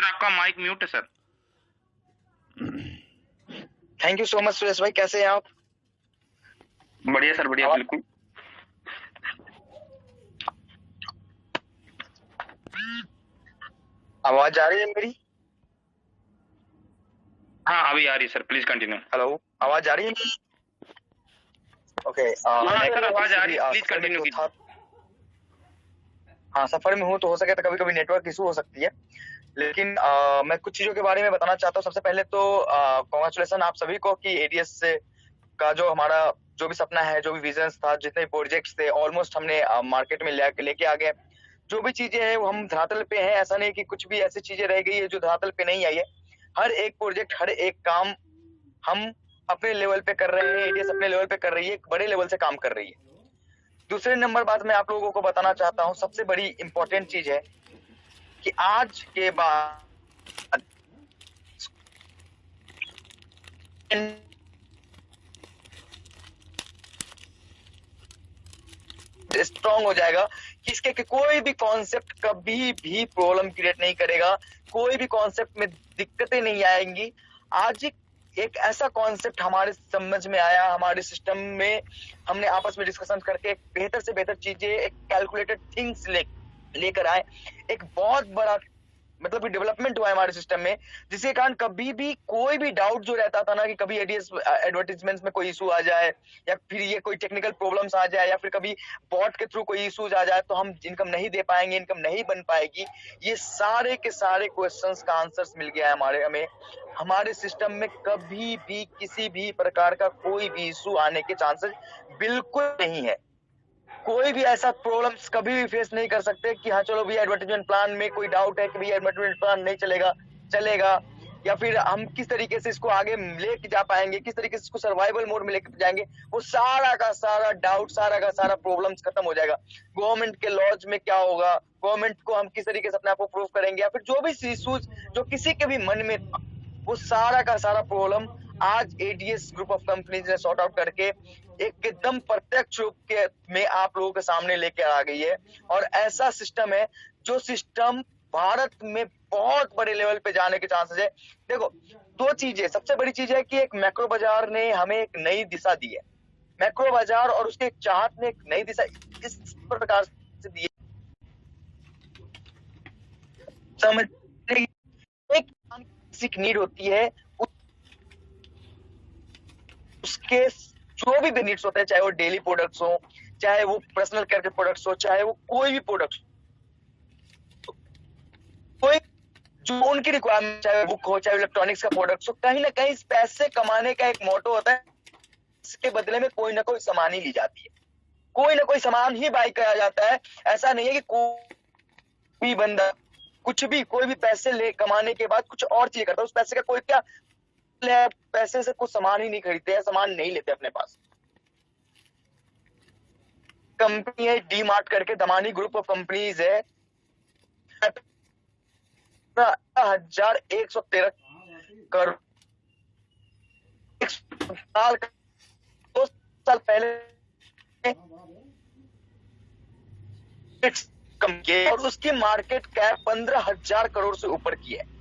Sir आपका mic mute है sir. Thank you so much Suresh भाई, कैसे हैं आप? बढ़िया सर, बढ़िया बिल्कुल। आवाज आ रही है मेरी? हाँ अभी आ रही है सर, प्लीज कंटिन्यू। हेलो, आवाज आ रही है मेरी? ओके, सर आवाज आ रही है, प्लीज कंटिन्यू कीजिए। हाँ, सफर में हूँ तो हो सके तो कभी कभी नेटवर्क इशू हो सकती है, लेकिन मैं कुछ चीजों के बारे में बताना चाहता हूँ। सबसे पहले तो कॉन्ग्रेचुलेसन आप सभी को कि एडीएस से का जो हमारा जो भी सपना है, जो भी विजन्स था, जितने प्रोजेक्ट्स थे, ऑलमोस्ट हमने मार्केट में लेके आ गए। जो भी चीजें हैं वो हम धरातल पे हैं, ऐसा नहीं कि कुछ भी ऐसी चीजें रह गई है जो धरातल पे नहीं आई है। हर एक प्रोजेक्ट, हर एक काम हम अपने लेवल पे कर रहे हैं, एडीएस अपने लेवल पे कर रही है, एक बड़े लेवल से काम कर रही है। दूसरे नंबर बात मैं आप लोगों को बताना चाहता हूँ, सबसे बड़ी इंपॉर्टेंट चीज है कि आज के बाद स्ट्रॉन्ग हो जाएगा कि इसके कि कोई भी कॉन्सेप्ट कभी भी प्रॉब्लम क्रिएट नहीं करेगा, कोई भी कॉन्सेप्ट में दिक्कतें नहीं आएंगी। आज एक ऐसा कॉन्सेप्ट हमारे समझ में आया, हमारे सिस्टम में हमने आपस में डिस्कशन करके एक बेहतर से बेहतर चीजें, एक कैलकुलेटेड थिंग्स लेकर आए। एक बहुत बड़ा मतलब डेवलपमेंट हुआ है हमारे सिस्टम में, जिसके कारण कभी भी कोई भी डाउट जो रहता था ना कि कभी एडीएस एडवर्टीजमेंट्स में कोई इशू आ जाए, या फिर ये कोई टेक्निकल प्रॉब्लम्स आ जाए, या फिर कभी बॉट के थ्रू कोई इशूज आ जाए तो हम इनकम नहीं दे पाएंगे, इनकम नहीं बन पाएगी, ये सारे के सारे क्वेश्चंस का आंसर्स मिल गया है हमें। हमारे सिस्टम में कभी भी किसी भी प्रकार का कोई भी इशू आने के चांसेस बिल्कुल नहीं है। कोई भी ऐसा प्रॉब्लम्स कभी भी फेस नहीं कर सकते कि हाँ चलो भैया एडवर्टाइजमेंट प्लान में कोई डाउट है कि भैया एडवर्टाइजमेंट प्लान नहीं चलेगा, या फिर हम किस तरीके से इसको आगे लेके जा पाएंगे, किस तरीके से इसको सर्वाइवल मोड में लेके जाएंगे, वो सारा का सारा डाउट, सारा का सारा प्रॉब्लम्स खत्म हो जाएगा। गवर्नमेंट के लॉज में क्या होगा, गवर्नमेंट को हम किस तरीके से अपने आप को प्रूव करेंगे, या फिर जो भी इश्यूज जो किसी के भी मन में था, वो सारा का सारा प्रॉब्लम आज एडीएस ग्रुप ऑफ कंपनीज ने सॉर्ट आउट करके एकदम प्रत्यक्ष रूप के में आप लोगों के सामने लेके आ गई है। और ऐसा सिस्टम है जो सिस्टम भारत में बहुत बड़े लेवल पे जाने के चांसेस है। देखो, दो चीजें, सबसे बड़ी चीज है कि एक मैक्रो बाजार ने हमें एक नई दिशा दी है। मैक्रो बाजार और उसके चाहत ने एक नई दिशा इस प्रकार से दी है, समझ एक बेसिक नीड होती है, उसके जो भी बेनिफिट्स होते हैं, चाहे वो डेली प्रोडक्ट्स हो, चाहे वो पर्सनल केयर के प्रोडक्ट्स हो, चाहे वो कोई भी प्रोडक्ट्स, कोई जो उनकी रिक्वायरमेंट, चाहे बुक हो, चाहे इलेक्ट्रॉनिक्स का प्रोडक्ट्स हो, कहीं ना कहीं पैसे कमाने का एक मोटो होता है, इसके बदले में कोई ना कोई सामान ही ली जाती है, कोई ना कोई सामान ही बाय किया जाता है। ऐसा नहीं है कि कोई बंदा कुछ भी कोई भी पैसे ले कमाने के बाद कुछ और चीज करता है, उस पैसे का कोई क्या पैसे से कुछ सामान ही नहीं खरीदते हैं, सामान नहीं लेते अपने पास। कंपनी है डी मार्ट करके, दमानी ग्रुप ऑफ कंपनीज है, 1113 करोड़, 2 साल पहले कम किए और उसकी मार्केट कैप 15,000 करोड़ से ऊपर की है।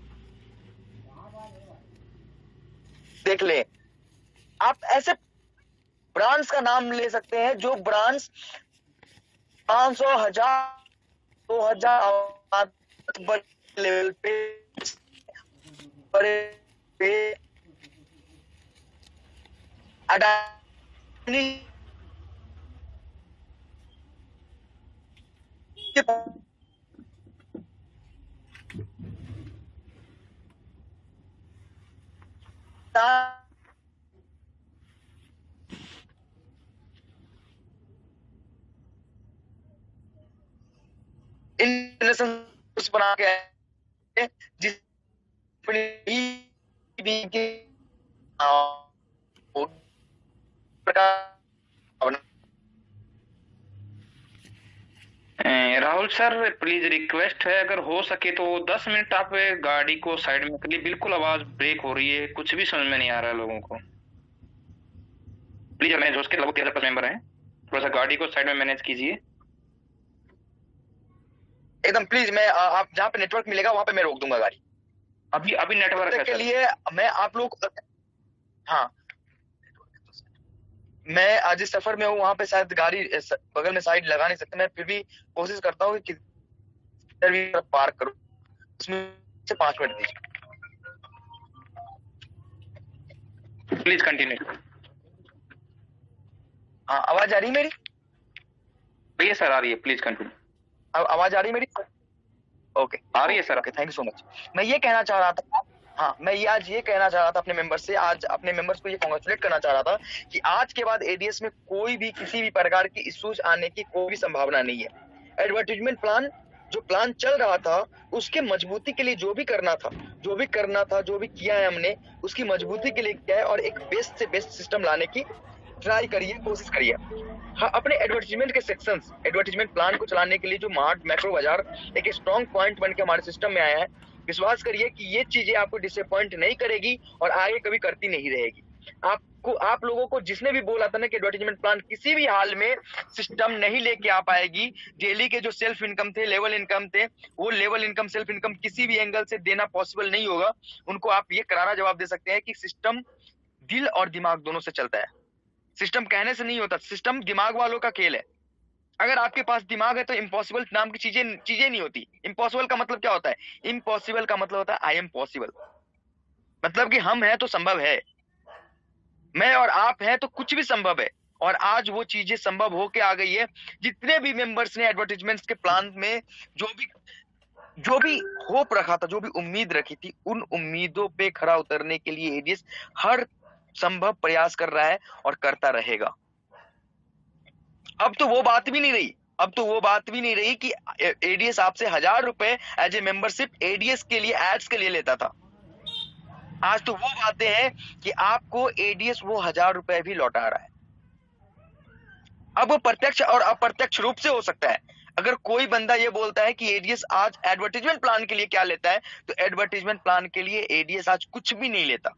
देख ले, आप ऐसे ब्रांड्स का नाम ले सकते हैं जो ब्रांड्स 500, 1000, 2000 लेवल पे बड़े अडानी इंटरनेशनल बना के आए, जिस राहुल सर प्लीज रिक्वेस्ट है, अगर हो सके तो 10 मिनट आप गाड़ी को साइड में कर लीजिए, बिल्कुल आवाज ब्रेक हो रही है, कुछ भी समझ में नहीं आ रहा है लोगों को। प्लीज, मैं जोश के लगभग 13+ मेंबर हैं, थोड़ा सा गाड़ी को साइड में मैनेज कीजिए एकदम प्लीज। मैं आप जहाँ पे नेटवर्क मिलेगा वहां पे मैं रोक दूंगा गाड़ी। अभी अभी नेटवर्क है के सर। लिए मैं आप लोग, हाँ, मैं आज इस सफर में हूँ, वहां पे शायद गाड़ी बगल में साइड लगा नहीं सकते, मैं फिर भी कोशिश करता हूँ कि किधर भी पार्क करूँ, उसमें से 5 मिनट दीजिए। Please continue. हाँ, आवाज आ रही मेरी? ये सर आ रही है, प्लीज कंटिन्यू। अब आवाज आ रही मेरी? ओके, आ रही है sir. Okay, thank you so much. मैं ये कहना चाह रहा था, हाँ, मैं ये आज ये कहना चाह रहा था अपने मेंबर से, आज अपने मेंबर्स को ये कांग्रेचुलेट करना चाह रहा था कि आज के बाद एडीएस में कोई भी किसी भी प्रकार की इश्यूज आने की कोई भी संभावना नहीं है। एडवर्टीजमेंट प्लान जो प्लान चल रहा था उसके मजबूती के लिए जो भी करना था, जो भी किया है हमने, उसकी मजबूती के लिए किया है और एक बेस्ट से बेस्ट सिस्टम लाने की ट्राई करिए, कोशिश करिए। हाँ, अपने एडवर्टीजमेंट के सेक्शंस, एडवर्टीजमेंट प्लान को चलाने के लिए जो मार्ट मैक्रो बाजार एक स्ट्रॉन्ग पॉइंट बन के हमारे सिस्टम में आया है, विश्वास करिए कि ये चीजें आपको डिसअपॉइंट नहीं करेगी और आगे कभी करती नहीं रहेगी। आप लोगों को जिसने भी बोला था ना कि एडवर्टीजमेंट प्लान किसी भी हाल में सिस्टम नहीं लेके आ पाएगी, डेली के जो सेल्फ इनकम थे, लेवल इनकम थे, वो लेवल इनकम सेल्फ इनकम किसी भी एंगल से देना पॉसिबल नहीं होगा, उनको आप ये करारा जवाब दे सकते हैं कि सिस्टम दिल और दिमाग दोनों से चलता है। सिस्टम कहने से नहीं होता, सिस्टम दिमाग वालों का खेल है। अगर आपके पास दिमाग है तो इम्पॉसिबल नाम की चीजें नहीं होती। इम्पॉसिबल का मतलब क्या होता है? इम्पॉसिबल का मतलब होता है आई एम पॉसिबल, मतलब कि हम हैं तो संभव है, मैं और आप हैं तो कुछ भी संभव है। और आज वो चीजें संभव होके आ गई है। जितने भी मेंबर्स ने एडवर्टीजमेंट्स के प्लान में जो भी होप रखा था, जो भी उम्मीद रखी थी, उन उम्मीदों पे खरा उतरने के लिए एडीएस हर संभव प्रयास कर रहा है और करता रहेगा। अब तो वो बात भी नहीं रही कि एडीएस आपसे 1000 रुपए एज ए मेंबरशिप एडीएस के लिए, एड्स के लिए लेता था। आज तो वो बातें हैं कि आपको एडीएस वो 1000 रुपए भी लौटा रहा है। अब वो प्रत्यक्ष और अप्रत्यक्ष रूप से हो सकता है। अगर कोई बंदा ये बोलता है कि एडीएस आज एडवर्टीजमेंट प्लान के लिए क्या लेता है, तो एडवर्टीजमेंट प्लान के लिए एडीएस आज कुछ भी नहीं लेता।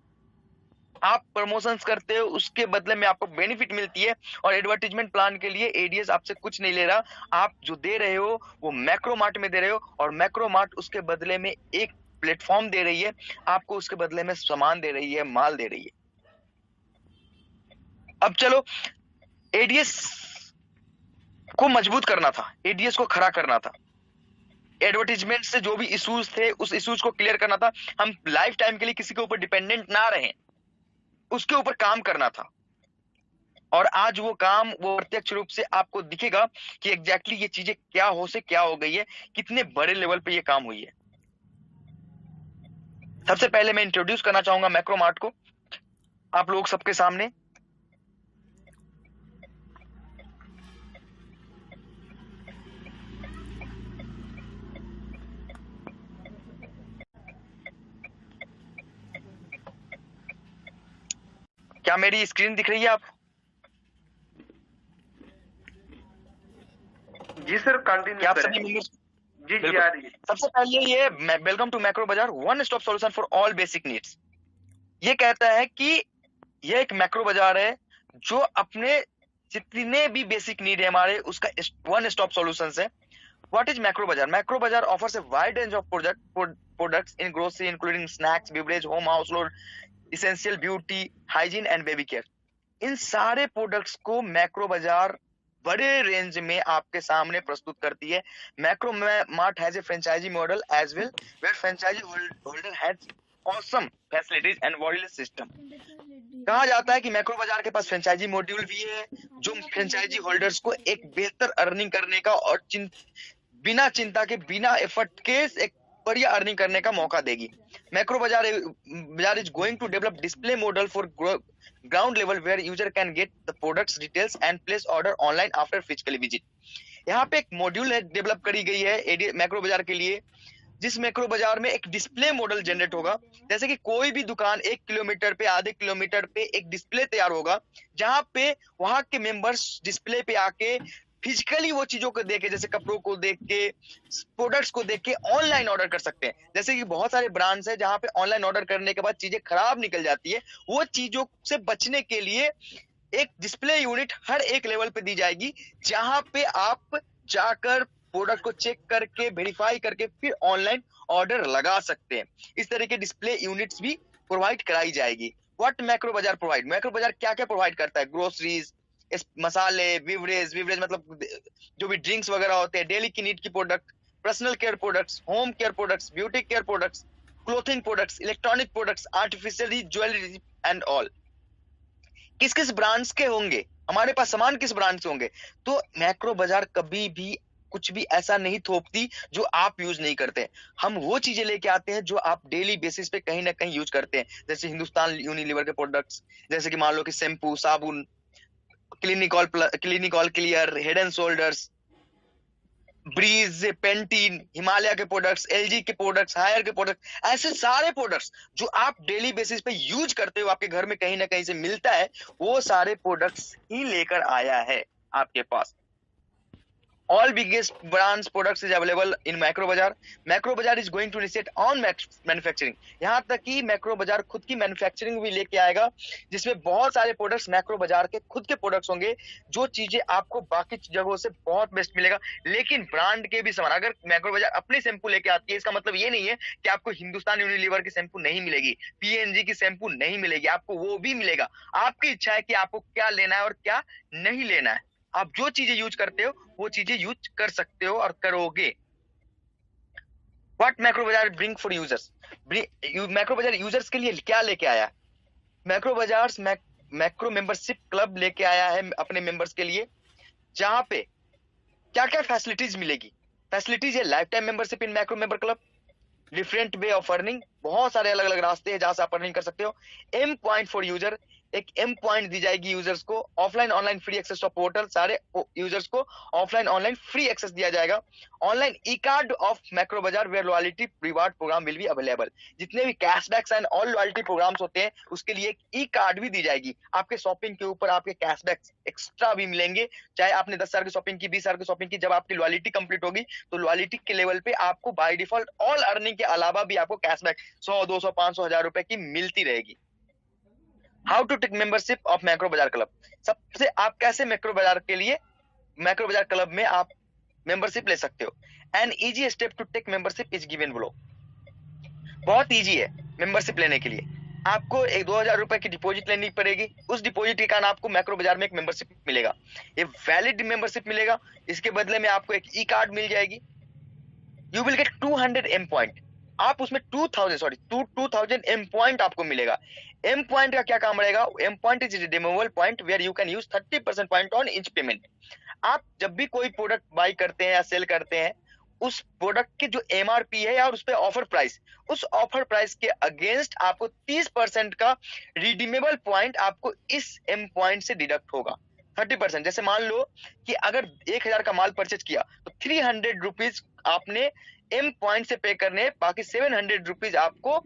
आप प्रमोशंस करते हो, उसके बदले में आपको बेनिफिट मिलती है, और एडवर्टीजमेंट प्लान के लिए एडीएस आपसे कुछ नहीं ले रहा। आप जो दे रहे हो वो मैक्रो मार्ट में दे रहे हो, और मैक्रो मार्ट उसके बदले में एक प्लेटफॉर्म दे रही है, आपको उसके बदले में सामान दे रही है, माल दे रही है। अब चलो, एडीएस को मजबूत करना था, एडीएस को खड़ा करना था, एडवर्टीजमेंट से जो भी इश्यूज थे उस इश्यूज को क्लियर करना था, हम लाइफ टाइम के लिए किसी के ऊपर डिपेंडेंट ना रहें, उसके ऊपर काम करना था। और आज वो काम वो प्रत्यक्ष रूप से आपको दिखेगा कि एग्जैक्टली ये चीजें क्या हो गई है, कितने बड़े लेवल पे ये काम हुई है। सबसे पहले मैं इंट्रोड्यूस करना चाहूंगा मैक्रो मार्ट को आप लोग सबके सामने। क्या मेरी स्क्रीन दिख रही है आप? जी सर, कंटिन्यू क्या आप करें। सभी मेंबर्स? जी जी आ रही है। सबसे पहले ये वेलकम टू मैक्रो बाजार, one stop solution for all basic needs. ये कहता है कि ये एक मैक्रो बाजार है जो अपने जितने भी बेसिक नीड है हमारे, उसका वन स्टॉप सॉल्यूशन है। What is Macro Bazaar? Macro Bazaar offers a wide range of products in grocery including snacks, beverage, home household, essential, beauty, hygiene and baby care. इन सारे प्रोडक्ट्स को मैक्रो बाजार बड़े रेंज में आपके सामने प्रस्तुत करती है। Macro Mart has a franchise model as well, where franchise holder has awesome facilities and worldless system. कहा जाता है कि मैक्रो बाजार के पास फ्रेंचाइजी मॉड्यूल भी है जो फ्रेंचाइजी होल्डर्स को एक बेहतर अर्निंग करने का और बिना चिंता के, बिना एफर्ट के एक बढ़िया अर्निंग करने का मौका देगी। Macro Bazaar is going to develop display model for ground level where user can get the products details and place order online after physically visit। यहाँ पे एक मॉड्यूल डेवलप करी गई है मैक्रो बाजार के लिए, जिस मैक्रो बाजार में एक डिस्प्ले मॉडल जनरेट होगा। जैसे कि कोई भी दुकान 1 किलोमीटर पे, आधे किलोमीटर पे एक डिस्प्ले तैयार होगा, जहां पे वहां के मेंबर्स डिस्प्ले पे आके फिजिकली वो चीजों को देख के, जैसे कपड़ों को देख के, प्रोडक्ट्स को देख के ऑनलाइन ऑर्डर कर सकते हैं। जैसे कि बहुत सारे ब्रांड्स हैं जहां पे ऑनलाइन ऑर्डर करने के बाद चीजें खराब निकल जाती है, वो चीजों से बचने के लिए एक डिस्प्ले यूनिट हर एक लेवल पे दी जाएगी, जहां पे आप जाकर प्रोडक्ट को चेक करके वेरीफाई करके फिर ऑनलाइन ऑर्डर लगा सकते हैं। इस तरह के डिस्प्ले यूनिट्स भी प्रोवाइड कराई जाएगी। व्हाट मैक्रो बाजार प्रोवाइड, मैक्रो बाजार क्या क्या प्रोवाइड करता है? ग्रोसरीज, मसाले, बिवरेज मतलब जो भी ड्रिंक्स वगैरह होते हैं, डेली की नीड की product, personal care products, home care products, beauty care products, clothing products, electronic products, artificial jewellery and all. किस किस ब्रांड्स के होंगे, हमारे पास सामान किस ब्रांड से होंगे? तो मैक्रो बाजार कभी भी कुछ भी ऐसा नहीं थोपती जो आप यूज नहीं करते। हम वो चीजें लेके आते हैं जो आप डेली बेसिस पे कहीं ना कहीं यूज करते हैं, जैसे हिंदुस्तान यूनिलीवर के प्रोडक्ट्स, जैसे कि मान लो कि शैम्पू, साबुन, Clinic All Clear, Head and Shoulders, Breeze, Pantene, Himalaya के प्रोडक्ट्स, एलजी के प्रोडक्ट्स, हायर के प्रोडक्ट्स, ऐसे सारे प्रोडक्ट्स जो आप डेली बेसिस पे यूज करते हो, आपके घर में कहीं ना कहीं से मिलता है, वो सारे प्रोडक्ट्स ही लेकर आया है आपके पास। All biggest brands products is available in Macro Bazaar. Macro Bazaar is going to initiate on manufacturing. यहाँ तक कि मैक्रो बाजार खुद की मैन्युफैक्चरिंग भी लेके आएगा, जिसमें बहुत सारे प्रोडक्ट्स मैक्रो बाजार के खुद के प्रोडक्ट्स होंगे, जो चीजें आपको बाकी जगहों से बहुत बेस्ट मिलेगा, लेकिन ब्रांड के भी समान। अगर मैक्रो बाजार अपनी शैम्पू लेके आती है, इसका मतलब ये नहीं है कि आपको हिंदुस्तान यूनिलीवर की शैम्पू नहीं मिलेगी, पीएनजी की शैम्पू नहीं मिलेगी, आपको वो भी मिलेगा। आपकी इच्छा है कि आपको क्या लेना है और क्या नहीं लेना है। आप जो चीजें यूज करते हो वो चीजें यूज कर सकते हो और करोगे। व्हाट मैक्रो बाजार ब्रिंग फॉर यूजर्स, मैक्रो बाजार यूजर्स के लिए क्या लेके आया? Macro Bazaar macro membership club लेके आया है अपने मेंबर्स के लिए, जहां पे क्या क्या फैसिलिटीज मिलेगी। फैसिलिटीज है life time membership in macro member club, different way of earning, बहुत सारे अलग अलग रास्ते हैं जहां से आप अर्निंग कर सकते हो। एम पॉइंट फॉर यूजर, एक एम पॉइंट दी जाएगी यूजर्स को। Offline online free access to portal, सारे यूजर्स को ऑफलाइन ऑनलाइन फ्री एक्सेस दिया जाएगा। Online e card of Macro Bazaar where loyalty reward programme will be available, जितने भी cashbacks and all loyalty programmes होते हैं उसके लिए एक ई कार्ड भी दी जाएगी। आपके शॉपिंग के ऊपर आपके कैशबैक्स एक्स्ट्रा भी मिलेंगे, चाहे आपने 10,000 की शॉपिंग की, 20,000 की शॉपिंग की, जब आपकी लॉयल्टी कंप्लीट होगी तो लॉयल्टी के लेवल पे आपको बाय डिफॉल्ट ऑल अर्निंग के अलावा भी आपको कैशबैक 100, 200, 500, 1000 रुपए की मिलती रहेगी। How to take membership of Macro Bazaar club, सबसे आप कैसे मैक्रो बाजार के लिए मैक्रो बाजार क्लब में आप मेंबरशिप ले सकते हो। An easy step to take membership is given below, बहुत इजी है मेंबरशिप लेने के लिए। आपको एक 2000 रुपए की डिपॉजिट लेनी पड़ेगी, उस डिपॉजिट के कारण आपको मैक्रो बाजार में एक मेंबरशिप मिलेगा, ये वैलिड मेंबरशिप मिलेगा। इसके बदले में आपको एक ई कार्ड मिल जाएगी। You will get 200 M point, आप उसमें 2000 एम पॉइंट आपको मिलेगा। एम पॉइंट का क्या काम रहेगा? M point is redeemable point where you can use 30% point on each payment. आप जब भी कोई प्रोडक्ट बाई करते हैं या सेल करते हैं, उस प्रोडक्ट की जो एमआरपी है या उस पे ऑफर प्राइस, उस ऑफर प्राइस के अगेंस्ट आपको 30% का रिडीमेबल पॉइंट आपको इस एम पॉइंट से डिडक्ट होगा। 30%, जैसे मान लो कि अगर 1000 का माल परचेज किया तो 300 रुपीज आपने एम पॉइंट से पे करने, बाकी 700 रुपीज आपको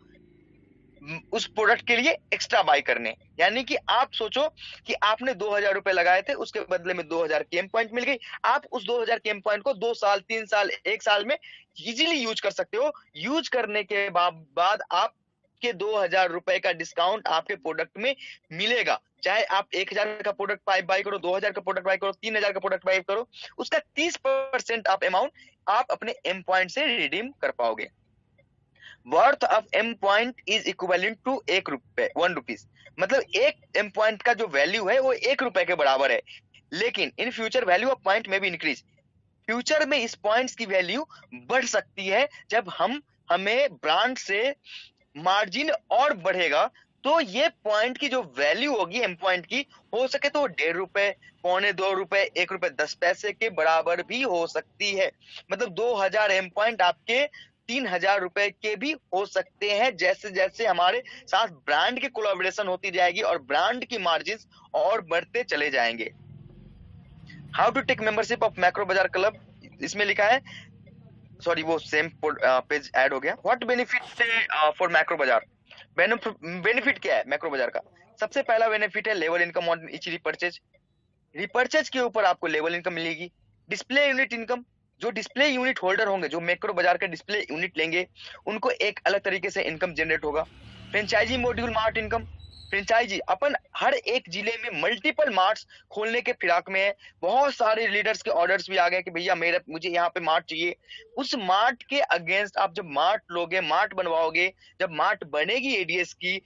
उस प्रोडक्ट के लिए एक्स्ट्रा बाय करने। यानी कि आप सोचो कि आपने 2000 रुपए लगाए थे, उसके बदले में 2000 की एम पॉइंट मिल गई। आप उस 2000 की एम पॉइंट को 2 साल, 3 साल, 1 साल में इजीली यूज कर सकते हो। यूज करने के बाद आपके 2000 रुपए का डिस्काउंट आपके प्रोडक्ट में मिलेगा। चाहे आप 1000 का प्रोडक्ट बाय करो, 2000 का प्रोडक्ट बाय करो, 3000 का प्रोडक्ट बाय करो, उसका 30% आप अमाउंट आप अपने एम पॉइंट से रिडीम कर पाओगे। Worth of M point is equivalent to 1 rupees, मतलब एक एम पॉइंट का जो वैल्यू है वो 1 रुपए के बराबर है। लेकिन in future value of point में भी इंक्रीज, फ्यूचर में इस पॉइंट्स की वैल्यू बढ़ सकती है जब हमें ब्रांड से मार्जिन और बढ़ेगा, तो ये पॉइंट की जो वैल्यू होगी एम पॉइंट की, हो सके तो 1.5 रुपए, 1.25 रुपए, 1 रुपए 10 पैसे के बराबर भी हो सकती है। मतलब 2000 एम पॉइंट आपके 3000 रुपए के भी हो सकते हैं, जैसे जैसे हमारे साथ ब्रांड की कोलैबोरेशन होती जाएगी और ब्रांड की मार्जिन और बढ़ते चले जाएंगे। How to take membership of Macro Bazaar club, इसमें लिखा है, सॉरी वो सेम पेज ऐड हो गया। व्हाट बेनिफिट फॉर मैक्रो बाजार, बेनिफिट क्या है मैक्रो बाजार का? सबसे पहला बेनिफिट है level income on each repurchase, repurchase के ऊपर आपको लेवल इनकम मिलेगी। डिस्प्ले यूनिट इनकम, जो डिस्प्ले यूनिट होल्डर होंगे, जो मैक्रो बाजार के डिस्प्ले यूनिट लेंगे, उनको एक अलग तरीके से इनकम जनरेट होगा। Franchise module mart income, franchise अपन हर एक जिले में मल्टीपल मार्ट्स खोलने के फिराक में है। बहुत सारे लीडर्स के ऑर्डर्स भी आ गए कि भैया मुझे यहाँ पे मार्ट चाहिए। उस मार्ट के अगेंस्ट आप जब मार्ट लोगे, मार्ट बनवाओगे, जब मार्ट बनेगी एडीएस की,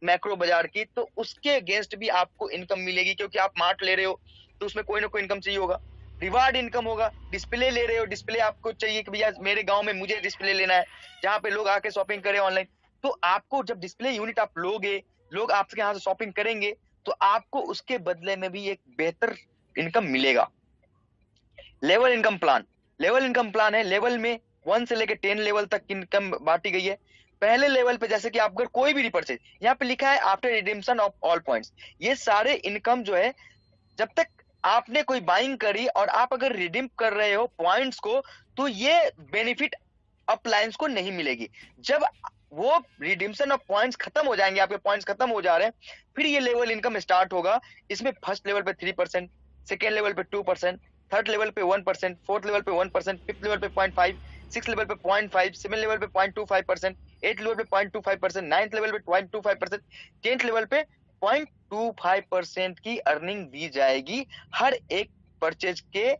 मैक्रो बाजार की, तो उसके अगेंस्ट भी आपको इनकम मिलेगी, क्योंकि आप मार्ट ले रहे हो तो उसमें कोई ना कोई इनकम चाहिए होगा, रिवार्ड इनकम होगा। डिस्प्ले ले रहे हो, डिस्प्ले आपको चाहिए कि भैया मेरे गांव में मुझे डिस्प्ले लेना है जहाँ पे लोग आके शॉपिंग करें ऑनलाइन, तो आपको जब डिस्प्ले यूनिट आप लोगे, लोग आपके यहाँ से शॉपिंग करेंगे, तो आपको उसके बदले में भी एक बेहतर इनकम मिलेगा। Level income plan, level income plan है, लेवल में 1 से लेकर 10 लेवल तक इनकम बांटी गई है। पहले लेवल पे जैसे कि आप अगर कोई भी रिपर्चेज, यहाँ पे लिखा है after redemption of all points, ये सारे इनकम जो है जब तक आपने कोई बाइंग करी और आप अगर रिडीम कर रहे हो पॉइंट्स को, तो ये बेनिफिट अपलायंस को नहीं मिलेगी। जब वो रिडीम्शन ऑफ पॉइंट्स खत्म हो जाएंगे, आपके पॉइंट्स खत्म हो जा रहे हैं, फिर ये लेवल इनकम स्टार्ट होगा। इसमें फर्स्ट लेवल पे 3%, सेकेंड लेवल पे 2%, थर्ड लेवल पे 1%, फोर्थ लेवल पे 1%, फिफ्थ लेवल पे 0.5, सिक्स लेवल पे 0.5, सेवन लेवल पे 0.25%, एट लेवल पे 0.25%, नाइन्थ लेवल पे 0.25%, टेंथ लेवल पे 0.25% की अर्निंग दी जाएगी हर एक परचेज के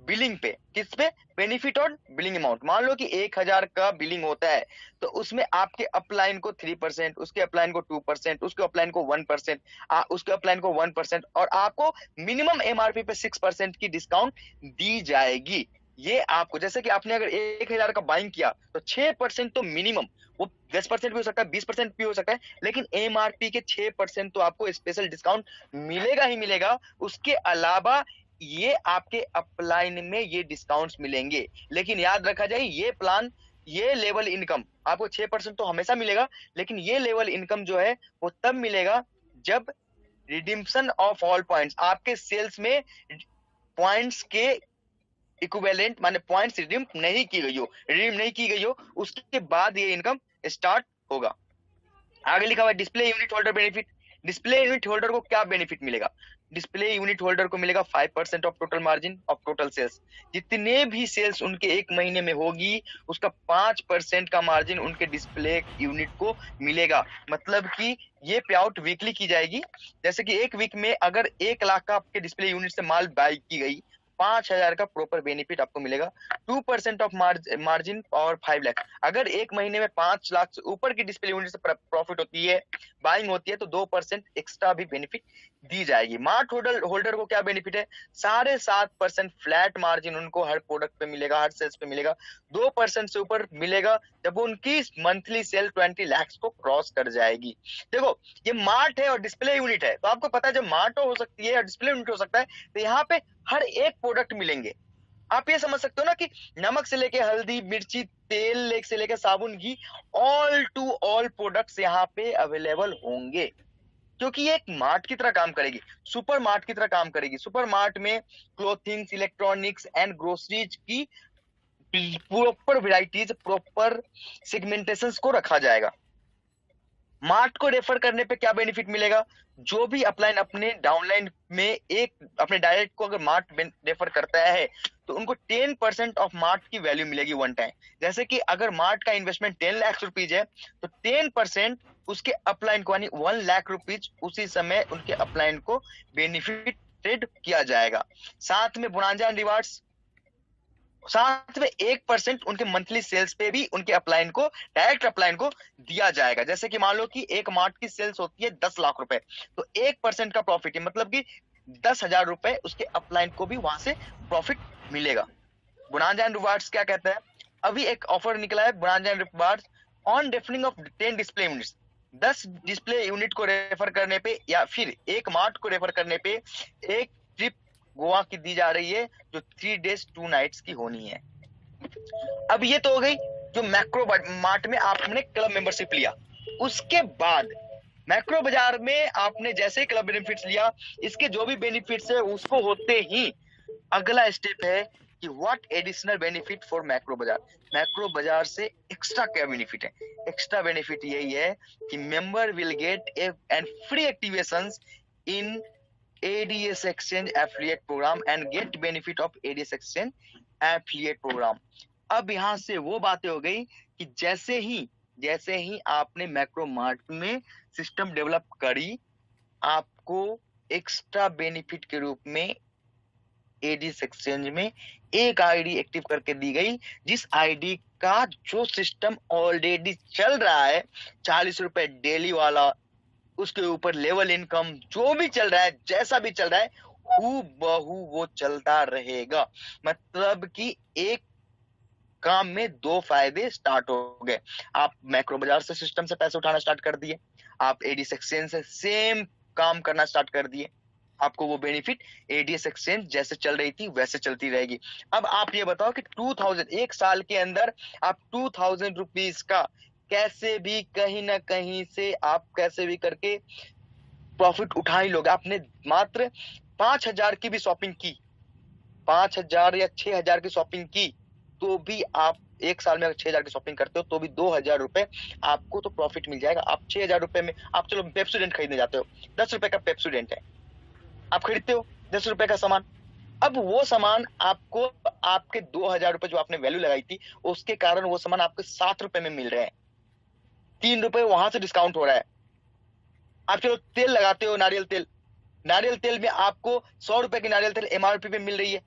बिलिंग पे। किस पे? बेनिफिट और बिलिंग अमाउंट। मान लो कि 1000 का बिलिंग होता है, तो उसमें आपके अपलाइन को 3%, उसके अपलाइन को 2%, उसके अपलाइन को 1%, उसके अपलाइन को 1%, और आपको मिनिमम एमआरपी पे 6% की डिस्काउंट दी जाएगी। ये आपको, जैसे कि आपने अगर 1000 का बाइंग किया तो 6% तो मिनिमम, वो 10% भी हो सकता है, 20% भी हो सकता है, लेकिन एमआरपी के 6% तो आपको स्पेशल डिस्काउंट मिलेगा ही मिलेगा। उसके अलावा ये आपके अपलाइन में ये डिस्काउंट्स मिलेंगे। लेकिन याद रखा जाए, ये प्लान, ये लेवल इनकम आपको 6% तो हमेशा मिलेगा, लेकिन ये लेवल इनकम जो है वो तब मिलेगा जब रिडीम्शन ऑफ ऑल पॉइंट्स, आपके सेल्स में पॉइंट्स के इक्विवेलेंट माने पॉइंट्स रिडीम नहीं की गई हो, रिडीम नहीं की गई हो, उसके बाद ये इनकम स्टार्ट होगा। आगे लिखा हुआ है display unit holder benefit. Display unit holder को क्या बेनिफिट मिलेगा? डिस्प्ले यूनिट होल्डर को मिलेगा 5% off total margin of total sales. जितने भी सेल्स उनके एक महीने में होगी, उसका 5% का मार्जिन उनके डिस्प्ले यूनिट को मिलेगा। मतलब कि ये पे आउट वीकली की जाएगी। जैसे कि एक वीक में अगर 1 लाख का आपके डिस्प्ले यूनिट से माल बाई की गई, 5000 का प्रॉपर बेनिफिट आपको मिलेगा। 2% ऑफ मार्जिन और 5 लाख। अगर एक महीने में 5 लाख से ऊपर की डिस्प्ले यूनिट से प्रॉफिट होती है, बाइंग होती है, तो 2% एक्स्ट्रा भी बेनिफिट दी जाएगी। मार्ट होल्डर को क्या बेनिफिट है? 7.5% फ्लैट मार्जिन उनको हर प्रोडक्ट पे मिलेगा, हर सेल्स पे मिलेगा। 2% से ऊपर मिलेगा जब उनकी मंथली सेल 20 लाख को क्रॉस कर जाएगी। देखो, ये मार्ट है और डिस्प्ले यूनिट है, तो आपको पता है जब मार्ट हो सकती है और डिस्प्ले यूनिट हो सकता है, तो यहाँ पे हर एक प्रोडक्ट मिलेंगे। आप ये समझ सकते हो ना कि नमक से लेके हल्दी, मिर्ची, तेल से लेके साबुन, घी, ऑल टू ऑल प्रोडक्ट्स यहाँ पे अवेलेबल होंगे, क्योंकि ये एक मार्ट की तरह काम करेगी, सुपर मार्ट की तरह काम करेगी। सुपर मार्ट में क्लोथिंग्स, इलेक्ट्रॉनिक्स एंड ग्रोसरीज की प्रॉपर वेराइटीज, प्रॉपर सेगमेंटेशंस को रखा जाएगा। मार्ट को रेफर करने पे क्या बेनिफिट मिलेगा? जो भी अपलाइन अपने डाउनलाइन में एक अपने डायरेक्ट को अगर मार्ट रेफर करता है, तो उनको 10% ऑफ मार्ट की वैल्यू मिलेगी वन टाइम। जैसे कि अगर मार्ट का इन्वेस्टमेंट 10 लाख रुपीज है, तो 10% उसके अपलाइन को यानी 1 लाख रुपीज उसी समय उनके अपलाइन को बेनिफिटेड किया जाएगा। साथ में बोनांजा एंड रिवार्ड्स, साथ में 1% उनके मंथली सेल्स पे भी उनके अपलाइन को, डायरेक्ट अपलाइन को दिया जाएगा। जैसे कि मान लो कि एक मार्ट की सेल्स होती है 10 लाख रुपए, तो 1% का प्रॉफिट है, मतलब कि 10,000 रुपए उसके अपलाइन को भी वहां से प्रॉफिट मिलेगा। बोनांजा एंड रिवार्ड्स क्या कहता है? अभी एक ऑफर निकला है bonanza and rewards on deafening of 10 display units. 10 display unit को रेफर करने पे या फिर एक मार्ट को रेफर करने पे एक ट्रिप गोवा की दी जा रही है, जो 3 days 2 nights की होनी है। अब ये तो हो गई जो मैक्रो मार्ट में आपने क्लब मेंबरशिप लिया। उसके बाद मैक्रो बाजार में आपने जैसे ही क्लब बेनिफिट्स लिया, इसके जो भी बेनिफिट्स है उसको होते ही अगला स्टेप है कि what additional benefit for macro Bazaar. Macro बाजार से एक्स्ट्रा क्या बेनिफिट है? एक्स्ट्रा बेनिफिट यही है कि member will get and free activations in ADS Exchange Affiliate Program and get benefit of ADS Exchange Affiliate Program। अब यहां से वो बातें हो गई कि जैसे ही जैसे ही आपने मैक्रो मार्ट में सिस्टम डेवलप करी, आपको एक्स्ट्रा बेनिफिट के रूप में एडीएस एक्सचेंज में एक आईडी एक्टिव करके दी गई, जिस आईडी का जो सिस्टम ऑलरेडी चल रहा है, 40 रुपए डेली वाला, उसके ऊपर लेवल इनकम, जो भी चल रहा है, जैसा भी चल रहा है, हू बहू वो चलता रहेगा। मतलब कि एक काम में दो फायदे स्टार्ट हो गए। आप मैक्रो बाजार से सिस्टम से पैसे उठाना स्टार्ट कर दिए, आप एडीएस एक्सचेंज से सेम काम करना स्टार्ट कर दिए, आपको वो बेनिफिट एडीएस एक्सचेंज जैसे चल रही थी वैसे चलती रहेगी। अब आप ये बताओ कि 2000 एक साल के अंदर आप 2000 रुपीज का कैसे भी कहीं ना कहीं से आप कैसे भी करके प्रॉफिट उठा ही लोगे। आपने मात्र 5000 की भी शॉपिंग की, 5000 या 6000 की शॉपिंग की, तो भी आप एक साल में अगर 6000 की शॉपिंग करते हो तो भी 2000 रुपए आपको तो प्रॉफिट मिल जाएगा। आप 6000 रुपए में आप चलो पेप्सोडेंट खरीदने जाते हो, 10 रुपए का पेप्सोडेंट है, आप खरीदते हो 10 रुपए का सामान। अब वो सामान आपको आपके 2000 रुपए जो आपने वैल्यू लगाई थी उसके कारण वो सामान आपको 7 रुपए में मिल रहे हैं, 3 रुपए वहां से डिस्काउंट हो रहा है। आप चलो तेल लगाते हो, नारियल तेल, नारियल तेल में आपको 100 रुपए की नारियल तेल एमआरपी पे मिल रही है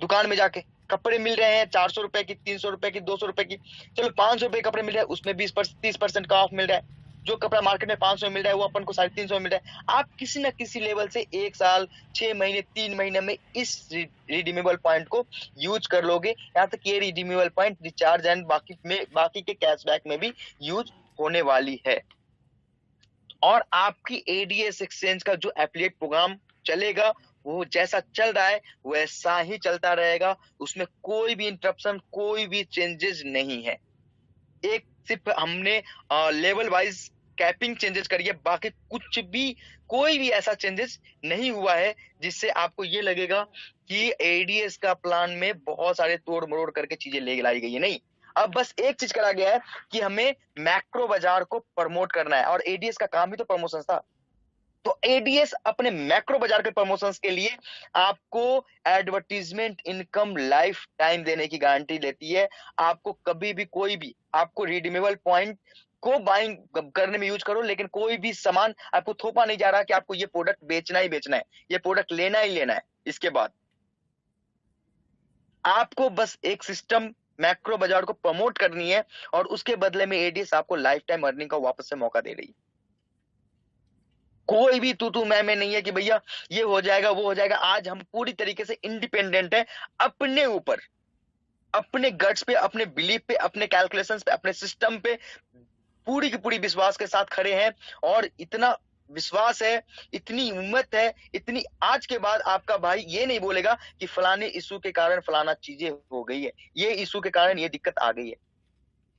दुकान में जाके। कपड़े मिल रहे हैं 400 रुपए की, 300 रुपए की, 200 रुपए की, चलो 500 रुपए कपड़े मिल रहे हैं, उसमें 30% का ऑफ मिल रहा है। जो कपड़ा मार्केट में 500 में मिल रहा है वो अपन को 350 में मिल रहा है। आप किसी ना किसी लेवल से एक साल, 6 महीने, 3 महीने में इस रिडीमेबल पॉइंट को यूज कर लोगे। यहाँ तक ये रिडीमेबल पॉइंट रिचार्ज एंड बाकी के कैशबैक में भी यूज होने वाली है। और आपकी एडीएस एक्सचेंज का जो एफिलिएट प्रोग्राम चलेगा वो जैसा चल रहा है वैसा ही चलता रहेगा, उसमें कोई भी इंटरप्शन, कोई भी चेंजेस नहीं है। एक सिर्फ हमने लेवल वाइज कैपिंग चेंजेस करी है, बाकी कुछ भी कोई भी ऐसा चेंजेस नहीं हुआ है जिससे आपको ये लगेगा कि एडीएस का प्लान में बहुत सारे तोड़ मरोड़ करके चीजें ले लाई गई है। नहीं, अब बस एक चीज करा गया है कि हमें मैक्रो बाजार को प्रमोट करना है, और एडीएस का काम ही तो प्रमोशन था। तो एडीएस अपने मैक्रो बाजार के प्रमोशंस के लिए आपको एडवर्टीजमेंट इनकम लाइफ टाइम देने की गारंटी देती है। आपको कभी भी कोई भी आपको रिडीमेबल पॉइंट को बाइंग करने में यूज करो, लेकिन कोई भी सामान आपको थोपा नहीं जा रहा कि आपको ये प्रोडक्ट बेचना ही बेचना है, ये प्रोडक्ट लेना ही लेना है। इसके बाद आपको बस एक सिस्टम मैक्रो बाजार को प्रमोट करनी है, और उसके बदले में एडीएस आपको लाइफ टाइम अर्निंग का वापस से मौका दे रही है। कोई भी तू मैं नहीं है कि भैया ये हो जाएगा वो हो जाएगा। आज हम पूरी तरीके से इंडिपेंडेंट है, अपने ऊपर, अपने गट्स पे, अपने बिलीफ पे, अपने कैलकुलेशंस पे, अपने सिस्टम पे पूरी की पूरी विश्वास के साथ खड़े हैं। और इतना विश्वास है, इतनी हिम्मत है, इतनी, आज के बाद आपका भाई ये नहीं बोलेगा कि फलाने इशू के कारण फलाना चीजें हो गई है, ये इशू के कारण ये दिक्कत आ गई है।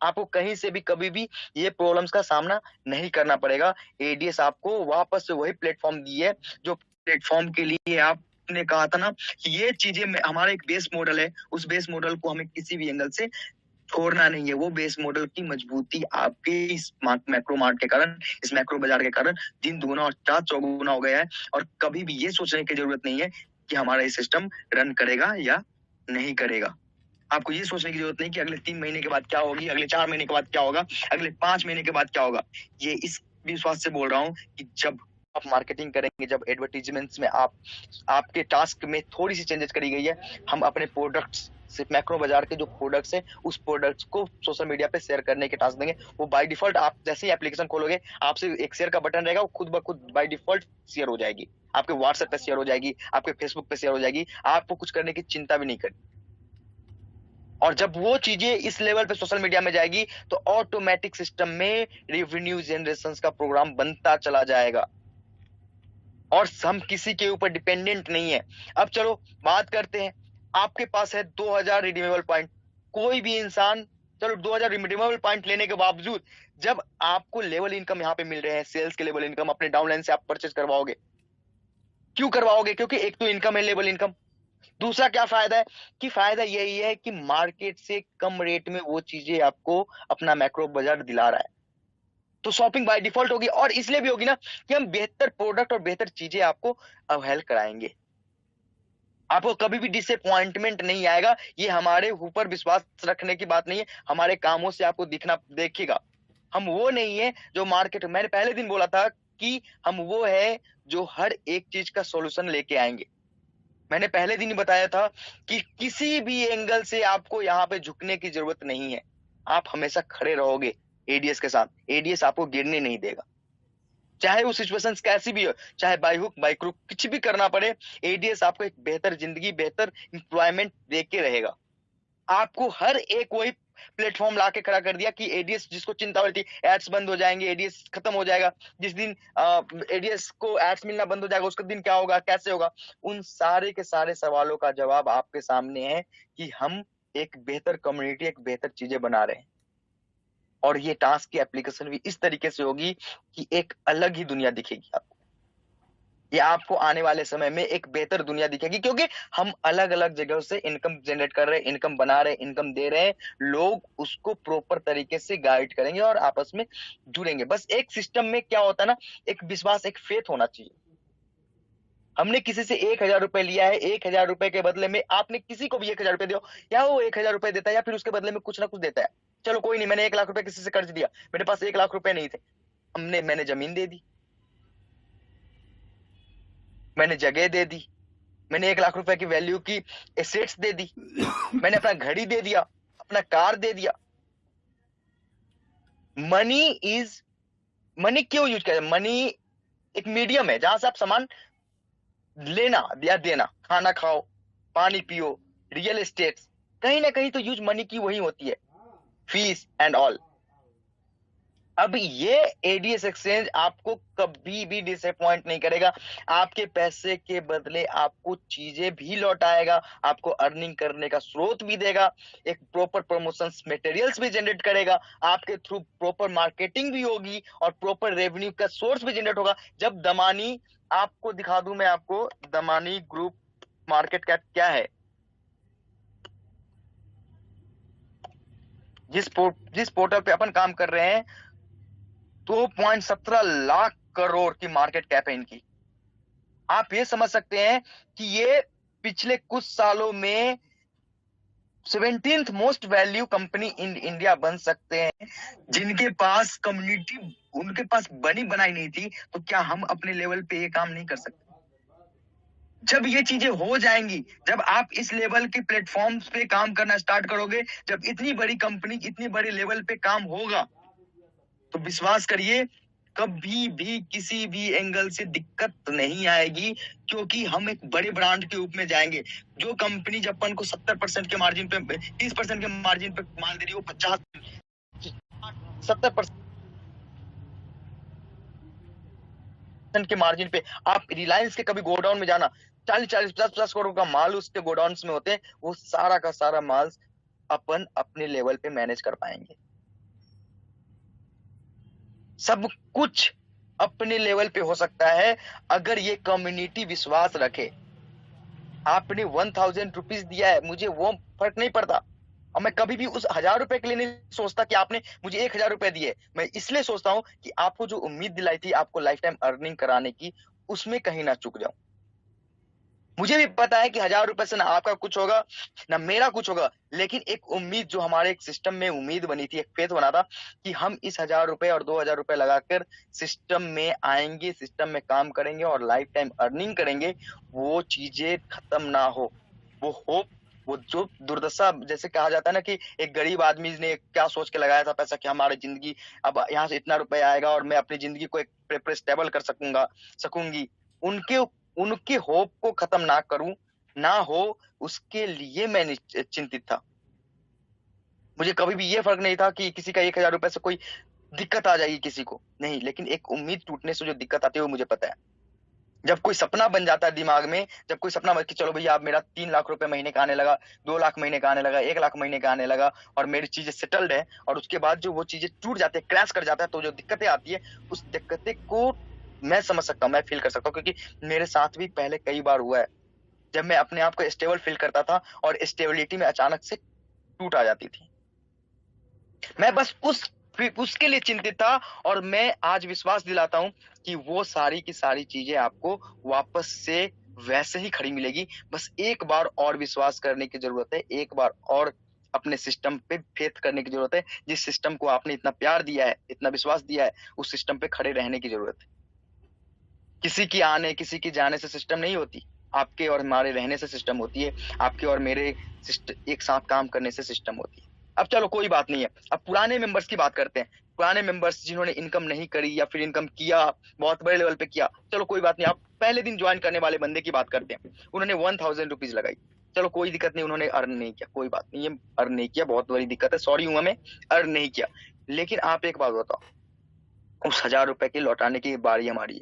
आपको कहीं से भी कभी भी ये प्रॉब्लम्स का सामना नहीं करना पड़ेगा। एडीएस आपको वापस से वही प्लेटफॉर्म दी है जो प्लेटफॉर्म के लिए आपने कहा था ना कि ये चीजें हमारा एक बेस मॉडल है, उस बेस मॉडल को हमें किसी भी एंगल से छोड़ना नहीं है। वो बेस मॉडल की मजबूती आपके इस मैक्रो मार्ट के कारण, इस मैक्रो बाजार के कारण दिन दुगुना और रात चौगुना हो गया है। और कभी भी ये सोचने की जरूरत नहीं है कि हमारा ये सिस्टम रन करेगा या नहीं करेगा। आपको ये सोचने की जरूरत नहीं कि अगले 3 महीने के बाद क्या होगी, अगले 4 महीने के बाद क्या होगा, अगले 5 महीने के बाद क्या होगा। ये इस विश्वास से बोल रहा हूँ कि जब आप मार्केटिंग करेंगे, जब एडवर्टीजमेंट्स में आपके टास्क में थोड़ी सी चेंजेस करी गई है, हम अपने प्रोडक्ट्स सिर्फ मैक्रो बाजार के जो प्रोडक्ट्स हैं उस प्रोडक्ट्स को सोशल मीडिया पे शेयर करने के टास्क देंगे। वो बाय डिफॉल्ट आप जैसे ही एप्लीकेशन खोलोगे आपसे एक शेयर का बटन रहेगा, वो खुद ब खुद बाय डिफॉल्ट शेयर हो जाएगी, आपके व्हाट्सएप पे शेयर हो जाएगी, आपके फेसबुक पे शेयर हो जाएगी, आपको कुछ करने की चिंता भी नहीं करनी। और जब वो चीजें इस लेवल पे सोशल मीडिया में जाएगी तो ऑटोमेटिक सिस्टम में रेवेन्यू जनरेशन का प्रोग्राम बनता चला जाएगा, और हम किसी के ऊपर डिपेंडेंट नहीं है। अब चलो बात करते हैं, आपके पास है 2000 रिडीमेबल पॉइंट। कोई भी इंसान, चलो 2000 रिडीमेबल पॉइंट लेने के बावजूद जब आपको लेवल इनकम यहाँ पे मिल रहे हैं, सेल्स के लेवल इनकम अपने डाउनलाइन से आप परचेज करवाओगे। क्यों करवाओगे? क्योंकि एक तो इनकम है, लेवल इनकम। दूसरा क्या फायदा है कि फायदा यही है कि मार्केट से कम रेट में वो चीजें आपको अपना मैक्रो बाजार दिला रहा है, तो शॉपिंग बाय डिफॉल्ट होगी। और इसलिए भी होगी ना कि हम बेहतर प्रोडक्ट और बेहतर चीजें आपको अवेल कराएंगे, आपको कभी भी डिसअपॉइंटमेंट नहीं आएगा। ये हमारे ऊपर विश्वास रखने की बात नहीं है, हमारे कामों से आपको दिखना देखेगा। हम वो नहीं है जो मार्केट, मैंने पहले दिन बोला था कि हम वो है जो हर एक चीज का सॉल्यूशन लेके आएंगे। मैंने पहले दिन ही बताया था कि किसी भी एंगल से आपको यहाँ पे झुकने की जरूरत नहीं है, आप हमेशा खड़े रहोगे एडीएस के साथ। एडीएस आपको गिरने नहीं देगा, चाहे वो सिचुएशन कैसी भी हो, चाहे बाई हुक बाई क्रुक कुछ भी करना पड़े, एडीएस आपको एक बेहतर जिंदगी, बेहतर इंप्लॉयमेंट दे के रहेगा। आपको हर एक वही प्लेटफॉर्म लाके खड़ा कर दिया कि एडीएस, जिसको चिंता हो रही थी एड्स बंद हो जाएंगे, एडीएस खत्म हो जाएगा, जिस दिन एडीएस को एड्स मिलना बंद हो जाएगा उसका दिन क्या होगा, कैसे होगा, उन सारे के सारे सवालों का जवाब आपके सामने है कि हम एक बेहतर कम्युनिटी, एक बेहतर चीजें बना रहे हैं। और ये टास्क की एप्लीकेशन भी इस तरीके से होगी कि एक अलग ही दुनिया दिखेगी आपको। ये आपको आने वाले समय में एक बेहतर दुनिया दिखेगी, क्योंकि हम अलग अलग जगहों से इनकम जनरेट कर रहे हैं, इनकम बना रहे हैं, इनकम दे रहे हैं, लोग उसको प्रॉपर तरीके से गाइड करेंगे और आपस में जुड़ेंगे। बस एक सिस्टम में क्या होता है ना, एक विश्वास, एक फेथ होना चाहिए। हमने किसी से 1,000 रुपए लिया है, 1,000 रुपए के बदले में आपने किसी को भी 1,000 रुपए दिया, या वो 1,000 रुपए देता है या फिर उसके बदले में कुछ ना कुछ देता है। चलो कोई नहीं, मैंने 1 लाख रुपए किसी से कर्ज दिया, मेरे पास 1 लाख रुपए नहीं थे, मैंने जमीन दे दी, मैंने जगह दे दी, मैंने 1 लाख रुपए की वैल्यू की एसेट्स दे दी, मैंने अपना घड़ी दे दिया, अपना कार दे दिया। मनी क्यों यूज किया? मनी एक मीडियम है जहां से आप सामान लेना या देना, खाना खाओ, पानी पियो, रियल एस्टेट, कहीं ना कहीं तो यूज मनी की वही होती है, फीस एंड ऑल। अब ये एडीएस एक्सचेंज आपको कभी भी डिसअपॉइंट नहीं करेगा, आपके पैसे के बदले आपको चीजें भी लौटाएगा, आपको अर्निंग करने का स्रोत भी देगा, एक प्रॉपर प्रमोशंस मटेरियल्स भी जनरेट करेगा, आपके थ्रू प्रॉपर मार्केटिंग भी होगी और प्रॉपर रेवेन्यू का सोर्स भी जनरेट होगा। जब दमानी, आपको दिखा दूं मैं आपको, दमानी ग्रुप मार्केट कैप क्या है, जिस पोर्टल पे अपन काम कर रहे हैं, 2.17 लाख करोड़ की मार्केट कैप है इनकी। आप ये समझ सकते हैं कि ये पिछले कुछ सालों में 17th most value company in India बन सकते हैं। जिनके पास कम्युनिटी, उनके पास बनी बनाई नहीं थी, तो क्या हम अपने लेवल पे ये काम नहीं कर सकते? जब ये चीजें हो जाएंगी, जब आप इस लेवल के प्लेटफॉर्म्स पे काम करना स्टार्ट करोगे, जब इतनी बड़ी कंपनी इतनी बड़ी लेवल पे काम होगा, तो विश्वास करिए कभी भी किसी भी एंगल से दिक्कत नहीं आएगी, क्योंकि हम एक बड़े ब्रांड के रूप में जाएंगे। जो कंपनी जब अपन को 70% के मार्जिन पे, 30% के मार्जिन पे माल दे रही है, वो 70% के मार्जिन पे, आप रिलायंस के कभी गोडाउन में जाना, 40-40, 50-50 करोड़ का माल उसके गोडाउन में होते हैं, वो सारा का सारा माल अपन अपने लेवल पे मैनेज कर पाएंगे। सब कुछ अपने लेवल पे हो सकता है अगर ये कम्युनिटी विश्वास रखे। आपने 1,000 रुपीज दिया है, मुझे वो फर्क नहीं पड़ता, और मैं कभी भी उस 1,000 रुपए के लिए नहीं सोचता कि आपने मुझे 1,000 रुपए दिए। मैं इसलिए सोचता हूं कि आपको जो उम्मीद दिलाई थी आपको लाइफ टाइम अर्निंग कराने की, उसमें कहीं ना चूक जाऊं। मुझे भी पता है कि 1,000 रुपए से ना आपका कुछ होगा ना मेरा कुछ होगा, लेकिन एक उम्मीद जो हमारे एक सिस्टम में उम्मीद बनी थी, एक फेथ बना था कि हम इस 1,000 रुपए और 2,000 रुपए लगाकर सिस्टम में आएंगे, सिस्टम में काम करेंगे और लाइफ टाइम अर्निंग करेंगे, वो चीजें खत्म ना हो। वो होप, वो जो दुर्दशा, जैसे कहा जाता है ना कि एक गरीब आदमी ने क्या सोच के लगाया था पैसा कि हमारी जिंदगी अब यहाँ से इतना रुपए आएगा और मैं अपनी जिंदगी को एक स्टेबल कर सकूंगी, उनके उनके होप को खत्म ना करूं, ना हो, उसके लिए मैं चिंतित था। मुझे कभी भी ये फर्क नहीं था कि किसी का 1,000 रुपए से कोई दिक्कत आ जाएगी, किसी को नहीं, लेकिन एक उम्मीद टूटने से जो दिक्कत आती है वो मुझे पता है। जब कोई सपना बन जाता है दिमाग में, जब कोई सपना कि चलो भैया अब मेरा 3 लाख रुपए महीने का आने लगा, 2 लाख महीने का आने लगा, 1 लाख महीने का आने लगा, और मेरी चीजें सेटल्ड है, और उसके बाद जो वो चीजें टूट जाते हैं, क्रैश कर जाता है, तो जो दिक्कतें आती है, उस दिक्कतें को मैं समझ सकता हूँ, मैं फील कर सकता हूँ, क्योंकि मेरे साथ भी पहले कई बार हुआ है जब मैं अपने आप को स्टेबल फील करता था और स्टेबिलिटी में अचानक से टूट आ जाती थी। मैं बस उसके लिए चिंतित था, और मैं आज विश्वास दिलाता हूं कि वो सारी की सारी चीजें आपको वापस से वैसे ही खड़ी मिलेगी। बस एक बार और विश्वास करने की जरूरत है, एक बार और अपने सिस्टम पे फेथ करने की जरूरत है। जिस सिस्टम को आपने इतना प्यार दिया है, इतना विश्वास दिया है, उस सिस्टम पे खड़े रहने की जरूरत है। किसी की आने किसी की जाने से सिस्टम नहीं होती, आपके और हमारे रहने से सिस्टम होती है, आपके और मेरे एक साथ काम करने से सिस्टम होती है। अब चलो कोई बात नहीं है, अब पुराने मेंबर्स की बात करते हैं। पुराने मेंबर्स जिन्होंने इनकम नहीं करी या फिर इनकम किया, बहुत बड़े लेवल पे किया, चलो कोई बात नहीं। आप पहले दिन ज्वाइन करने वाले बंदे की बात करते हैं, उन्होंने 1000 रुपीज लगाई, चलो कोई दिक्कत नहीं, उन्होंने अर्न नहीं किया, कोई बात नहीं, ये अर्न नहीं किया, बहुत बड़ी दिक्कत है, सॉरी हूं मैं, अर्न नहीं किया। लेकिन आप एक बात बताओ, उस 1000 रुपए की लौटाने की बारी हमारी है।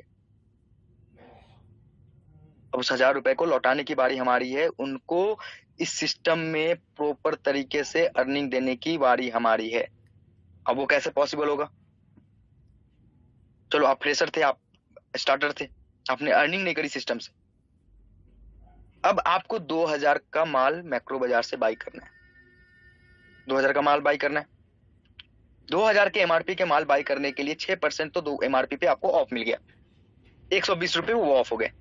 अब उस 1000 रुपए को लौटाने की बारी हमारी है, उनको इस सिस्टम में प्रॉपर तरीके से अर्निंग देने की बारी हमारी है। अब वो कैसे पॉसिबल होगा? चलो आप फ्रेशर थे, आप स्टार्टर थे, आपने अर्निंग नहीं करी सिस्टम से। अब आपको 2000 का माल मैक्रो बाजार से बाई करना है, 2000 का माल बाई करना है। 2000 के एमआरपी के माल बाई करने के लिए 6% तो दो एमआरपी पे आपको ऑफ मिल गया, 120 रुपए वो ऑफ हो गए।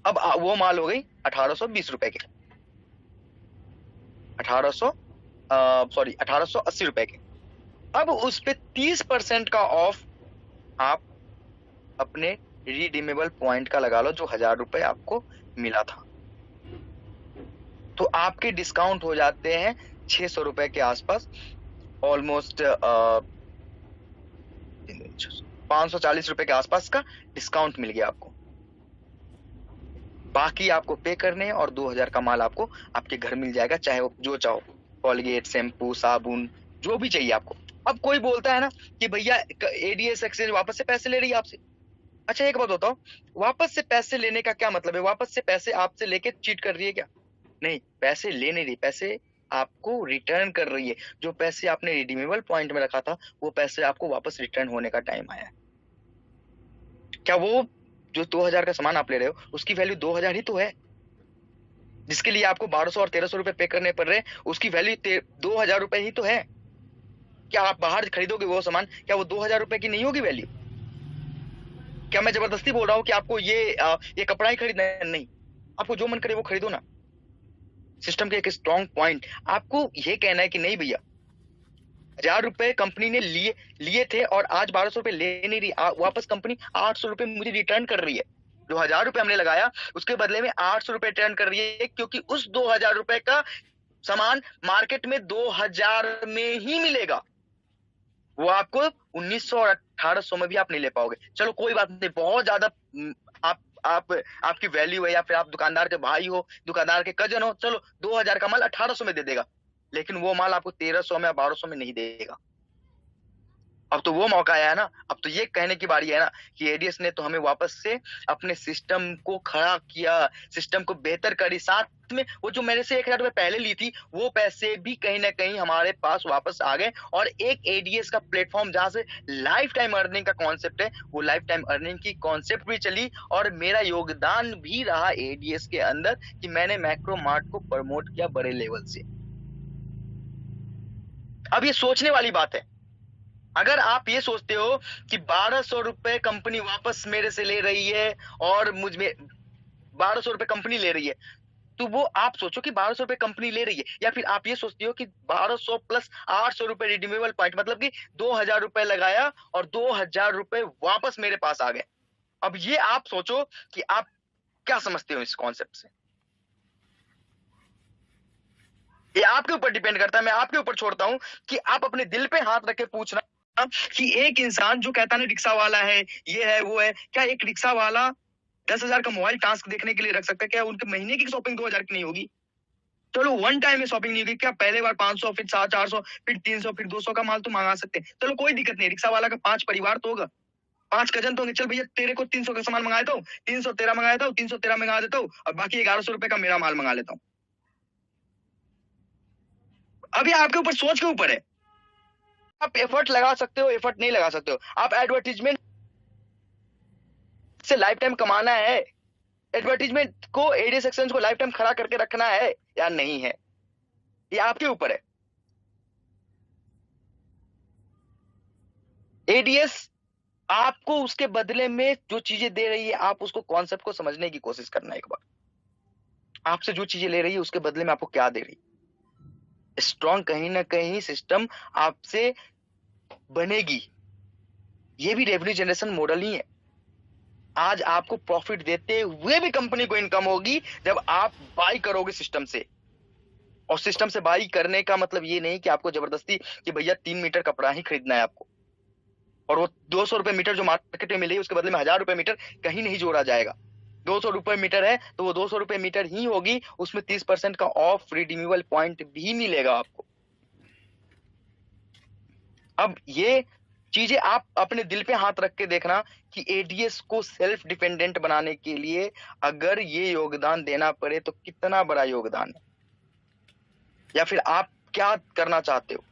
अब वो माल हो गई 1820 रुपए के, 1880 रुपए के। अब उस पे 30% का ऑफ आप अपने रिडीमेबल पॉइंट का लगा लो, जो 1000 रुपए आपको मिला था, तो आपके डिस्काउंट हो जाते हैं 600 रुपए के आसपास, ऑलमोस्ट 540 रुपए के आसपास का डिस्काउंट मिल गया आपको। बाकी आपको पे करने हैं और 2000 का माल आपको आपके घर मिल जाएगा, चाहे वो जो चाहो, कॉलगेट, शैम्पू, साबुन, जो भी चाहिए आपको। अब कोई बोलता है ना कि भैया एडीएस एक्सचेंज वापस से पैसे ले रही है आपसे। अच्छा एक बात बताओ, वापस से पैसे लेने का क्या मतलब है? वापस से पैसे आपसे लेके चीट कर रही है क्या? नहीं, पैसे ले नहीं रही, पैसे आपको रिटर्न कर रही है। जो पैसे आपने रिडीमेबल पॉइंट में रखा था, वो पैसे आपको वापस रिटर्न होने का टाइम आया है। क्या वो जो 2000 का सामान आप ले रहे हो, उसकी वैल्यू 2000 ही तो है? जिसके लिए आपको 1200 और 1300 रुपए पे करने पड़ रहे हैं, उसकी वैल्यू 2000 रुपए ही तो है। क्या आप बाहर खरीदोगे वो सामान, क्या वो 2000 रुपए की नहीं होगी वैल्यू? क्या मैं जबरदस्ती बोल रहा हूँ कि आपको ये कपड़ा ही खरीदना है? नहीं, आपको जो मन करे वो खरीदो ना। सिस्टम के एक स्ट्रॉन्ग पॉइंट, आपको ये कहना है कि नहीं भैया, 1000 रुपए कंपनी ने लिए थे और आज 1200 रुपए ले नहीं रही, वापस कंपनी 800 रुपए मुझे रिटर्न कर रही है। जो 1000 रुपए हमने लगाया, उसके बदले में 800 रुपए रिटर्न कर रही है, क्योंकि उस 2000 रुपए का सामान मार्केट में 2000 में ही मिलेगा। वो आपको 1900 और 1800 में भी आप नहीं ले पाओगे। चलो कोई बात नहीं, बहुत ज्यादा आप आपकी वैल्यू है, या फिर आप दुकानदार के भाई हो, दुकानदार के कजन हो, चलो 2000 का माल 1800 में दे देगा, लेकिन वो माल आपको 1300 में या 1200 में नहीं देगा। अब तो वो मौका आया है ना, अब तो ये कहने की बारी है ना कि एडीएस ने तो हमें वापस से अपने सिस्टम को खड़ा किया, सिस्टम को बेहतर करी। साथ में वो जो मैंने से 1000 रुपए पहले ली थी, वो पैसे भी कहीं ना कहीं हमारे पास वापस आ गए, और एक एडीएस का प्लेटफॉर्म जहां से लाइफ टाइम अर्निंग का कॉन्सेप्ट है, वो लाइफ टाइम अर्निंग की कॉन्सेप्ट भी चली, और मेरा योगदान भी रहा एडीएस के अंदर कि मैंने मैक्रो मार्ट को प्रमोट किया बड़े लेवल से। अब ये सोचने वाली बात है। अगर आप ये सोचते हो कि 1200 रुपए कंपनी वापस मेरे से ले रही है और मुझ में 1200 रुपए कंपनी ले रही है, तो वो आप सोचो कि 1200 रुपए कंपनी ले रही है, या फिर आप ये सोचते हो कि 1200 प्लस 800 रुपए रिडीमेबल पॉइंट, मतलब कि 2000 रुपए लगाया और 2000 रुपए वापस मेरे पास आ गए। अब ये आप सोचो कि आप क्या समझते हो इस कॉन्सेप्ट से। ये आपके ऊपर डिपेंड करता है, मैं आपके ऊपर छोड़ता हूं कि आप अपने दिल पे हाथ रख के पूछना कि एक इंसान जो कहता है रिक्शा वाला है, ये है वो है, क्या एक रिक्शा वाला 10,000 का मोबाइल टास्क देखने के लिए रख सकता है? क्या उनके महीने की शॉपिंग 2000 की नहीं होगी? चलो वन टाइम में शॉपिंग नहीं होगी, क्या पहले बार 500, फिर 400, फिर 300, फिर 200 का माल तो मंगा सकते हैं। चलो कोई दिक्कत नहीं, रिक्शा वाला का 5 परिवार तो होगा, 5 कजन तो होंगे। चल भैया तेरे को 300 का सामान मंगा देता हूँ, 300 तेरा मंगा देता हूँ, 300 तेरा मंगा देता हूँ, और बाकी 1100 रुपए का मेरा माल मंगा लेता हूँ। अभी आपके ऊपर, सोच के ऊपर है। आप एफर्ट लगा सकते हो, एफर्ट नहीं लगा सकते हो। आप एडवर्टीजमेंट से लाइफ टाइम कमाना है, एडवर्टीजमेंट को, एडीएस एक्सचेंज को लाइफ टाइम खड़ा करके रखना है या नहीं है, ये आपके ऊपर है। एडीएस आपको उसके बदले में जो चीजें दे रही है, आप उसको कॉन्सेप्ट को समझने की कोशिश करना। एक बार आपसे जो चीजें ले रही है, उसके बदले में आपको क्या दे रही है। स्ट्रॉन्ग कहीं ना कहीं सिस्टम आपसे बनेगी। ये भी रेवेन्यू जनरेशन मॉडल ही है। आज आपको प्रॉफिट देते हुए भी कंपनी को इनकम होगी जब आप बाई करोगे सिस्टम से। और सिस्टम से बाई करने का मतलब ये नहीं कि आपको जबरदस्ती कि भैया 3 मीटर कपड़ा ही खरीदना है आपको, और वो 200 रुपए मीटर जो मार्केट में मिलेगी उसके बदले में 1000 रुपए मीटर कहीं नहीं जोड़ा जाएगा। 200 रुपए मीटर है तो वो 200 रुपए मीटर ही होगी, उसमें 30% का ऑफ रिडीमेबल पॉइंट भी मिलेगा आपको। अब ये चीजें आप अपने दिल पे हाथ रख के देखना कि एडीएस को सेल्फ डिपेंडेंट बनाने के लिए अगर ये योगदान देना पड़े तो कितना बड़ा योगदान है, या फिर आप क्या करना चाहते हो।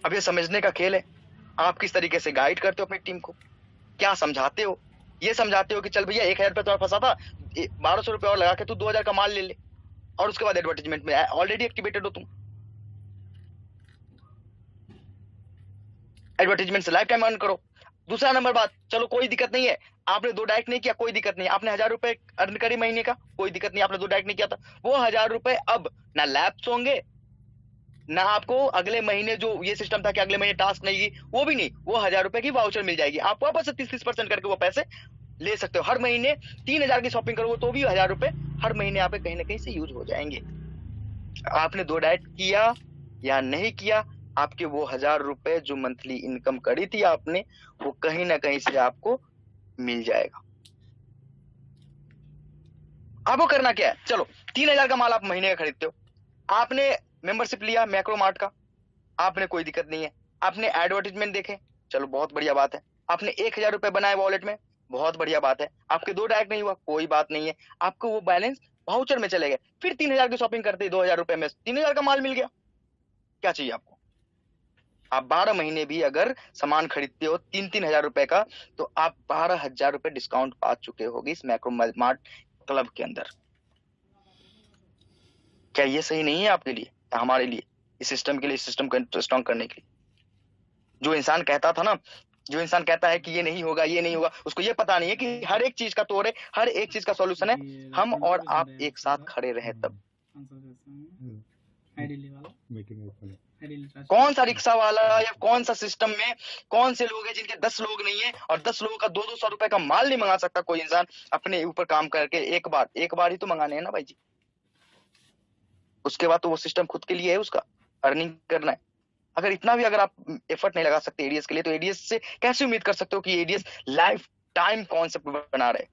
अब ये समझने का खेल है, आप किस तरीके से गाइड करते हो अपनी टीम को, क्या समझाते हो। ये समझाते हो कि चल भैया 1000 रुपए तुम्हारा फंसा था, 1200 रुपए और लगा के तू 2000 का माल ले ले, और उसके बाद एडवर्टाइजमेंट में ऑलरेडी एक्टिवेटेड हो तुम, एडवर्टाइजमेंट से लाइफ टाइम अर्न करो। दूसरा नंबर बात, चलो कोई दिक्कत नहीं है, आपने 2 डायरेक्ट नहीं किया, कोई दिक्कत नहीं, आपने 1000 रुपए अर्न करे महीने का, कोई दिक्कत नहीं, आपने 2 डायरेक्ट नहीं किया था, वो 1000 रुपए अब ना लैप्स होंगे, ना आपको अगले महीने जो ये सिस्टम था कि अगले महीने टास्क नहीं की, वो भी नहीं, वो 1000 रुपए की वाउचर मिल जाएगी, आप वापस से 30% करके वो पैसे ले सकते हो। हर महीने 3000 की शॉपिंग करोगे तो भी 1000 रुपए हर महीने आप कहीं ना कहीं से यूज हो जाएंगे। आपने 2 डाइट किया या नहीं किया, आपके वो 1000 रुपए जो मंथली इनकम करी थी आपने, वो कहीं ना कहीं से आपको मिल जाएगा। आपको करना क्या है, चलो 3000 का माल आप महीने का खरीदते हो, आपने मेंबरशिप लिया मैक्रो मार्ट का, आपने कोई दिक्कत नहीं है, आपने एडवर्टीजमेंट देखे, चलो बहुत बढ़िया बात है, आपने 1000 रुपए बनाए वॉलेट में, बहुत बढ़िया बात है, आपके 2 डायरेक्ट नहीं हुआ, कोई बात नहीं है, आपको वो बैलेंस वाउचर में चले गए, फिर 3000 की शॉपिंग करते 2000 रुपए में 3000 का माल मिल गया, क्या चाहिए आपको। आप 12 महीने भी अगर सामान खरीदते हो 3-3000 रुपए का, तो आप 12,000 रुपए डिस्काउंट पा चुके होगे इस मैक्रो मार्ट क्लब के अंदर। क्या ये सही नहीं है आपके लिए, हमारे लिए, इस सिस्टम के लिए, इस सिस्टम को स्ट्रॉन्ग करने के लिए। जो इंसान कहता था ना, जो इंसान कहता है कि ये नहीं होगा, ये नहीं होगा, उसको ये पता नहीं है कि हर एक चीज का तोड़ है, हर एक चीज का सॉल्यूशन है, हम और आप एक साथ खड़े रहे तब। कौन सा रिक्शा वाला या कौन सा सिस्टम में कौन से लोग हैं जिनके 10 लोग नहीं है और 10 लोगों का 200 रुपए का माल नहीं मंगा सकता कोई इंसान अपने ऊपर काम करके। एक बार ही तो मंगाने हैं ना भाई जी, उसके बाद तो वो सिस्टम खुद के लिए है, उसका अर्निंग करना है। अगर इतना भी अगर आप एफर्ट नहीं लगा सकते एडीएस के लिए, तो एडीएस से कैसे उम्मीद कर सकते हो कि एडीएस लाइफ टाइम कॉन्सेप्ट बना रहे।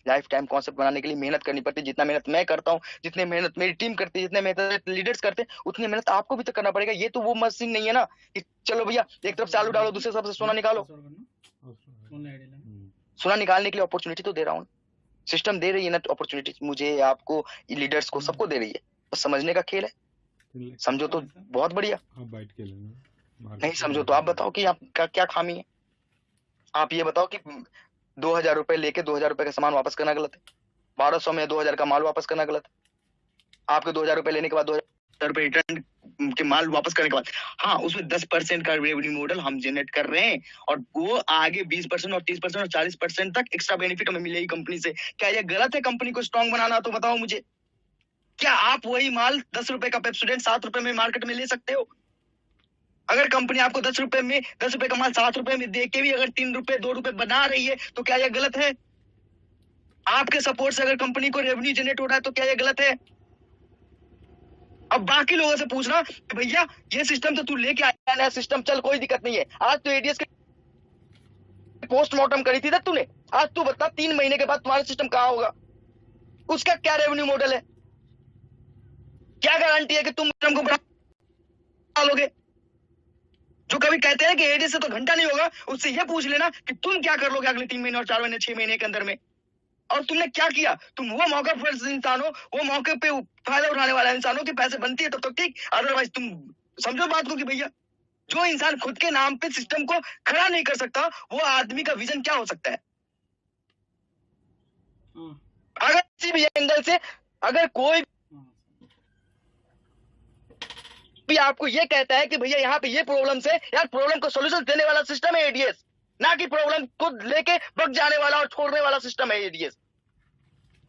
लाइफ टाइम कॉन्सेप्ट बनाने के लिए मेहनत करनी पड़ती है। जितना मेहनत मैं करता हूँ, जितने मेहनत मेरी टीम करती है, जितने मेहनत लीडर्स करते हैं, उतनी मेहनत आपको भी तो करना पड़ेगा। ये तो वो मशीन नहीं है ना कि चलो भैया एक तरफ से आलू डालो, दूसरे तरफ से सोना निकालो। सोना निकालने के लिए अपॉर्चुनिटी तो दे रहा हूँ, सिस्टम दे रही है ना अपॉर्चुनिटी, मुझे, आपको, लीडर्स को, सबको दे रही है। बस समझने का खेल है, समझो तो बहुत बढ़िया, नहीं समझो तो आप बताओ कि आपका क्या खामी है। आप ये बताओ कि 2000 रुपए लेके 2000 रुपए का सामान वापस करना गलत है, 1200 में 2000 का माल वापस करना गलत है। आपके 2000 रुपए लेने के बाद 2000 रुपए रिटर्न के माल वापस करने के बाद, हाँ उसमें 10% का रेवेन्यू मॉडल हम जनरेट कर रहे हैं, और वो आगे 20% और 30% और 40% तक एक्स्ट्रा बेनिफिट हमें मिलेगी कंपनी से। क्या ये गलत है कंपनी को स्ट्रॉन्ग बनाना? तो बताओ मुझे, क्या आप वही माल 10 रुपए का पेप्सोडेंट 7 रुपए में मार्केट में ले सकते हो? अगर कंपनी आपको 10 रुपए में 10 रुपए का माल 7 रुपए में दे के भी अगर 3 रुपए 2 रुपए बना रही है, तो क्या यह गलत है? आपके सपोर्ट से अगर कंपनी को रेवेन्यू जनरेट हो रहा है, तो क्या यह गलत है? अब बाकी लोगों से पूछना भैया ये सिस्टम तो तू लेके आया नया सिस्टम, चल कोई दिक्कत नहीं है, आज तो एडीएस के पोस्टमार्टम करी थी ना तूने, आज तू बता 3 महीने के बाद तुम्हारा सिस्टम कहां होगा, उसका क्या रेवेन्यू मॉडल है? क्या गारंटी है कि तुम सिस्टम को बढ़ा लोगे? जो कभी कहते हैं कि एडीएस से तो घंटा नहीं होगा, उससे यह पूछ लेना कि तुम क्या कर लोगे अगले 3 महीने और 4 महीने 6 महीने के अंदर में, और तुमने क्या किया। तुम वो मौका पर इंसान हो, वो मौके पे फायदा उठाने वाला इंसान हो कि पैसे बनती है तब तो ठीक, अदरवाइज तुम समझो बात को कि भैया जो इंसान खुद के नाम पे सिस्टम को खड़ा नहीं कर सकता, वो आदमी का विजन क्या हो सकता है? अगर किसी भी एंगल से अगर कोई भी आपको ये कहता है कि भैया यहाँ पे ये प्रॉब्लम से, यार प्रॉब्लम को सॉल्यूशन देने वाला सिस्टम है एडीएस, ना कि प्रॉब्लम को लेके भग जाने वाला और छोड़ने वाला सिस्टम है एडीएस।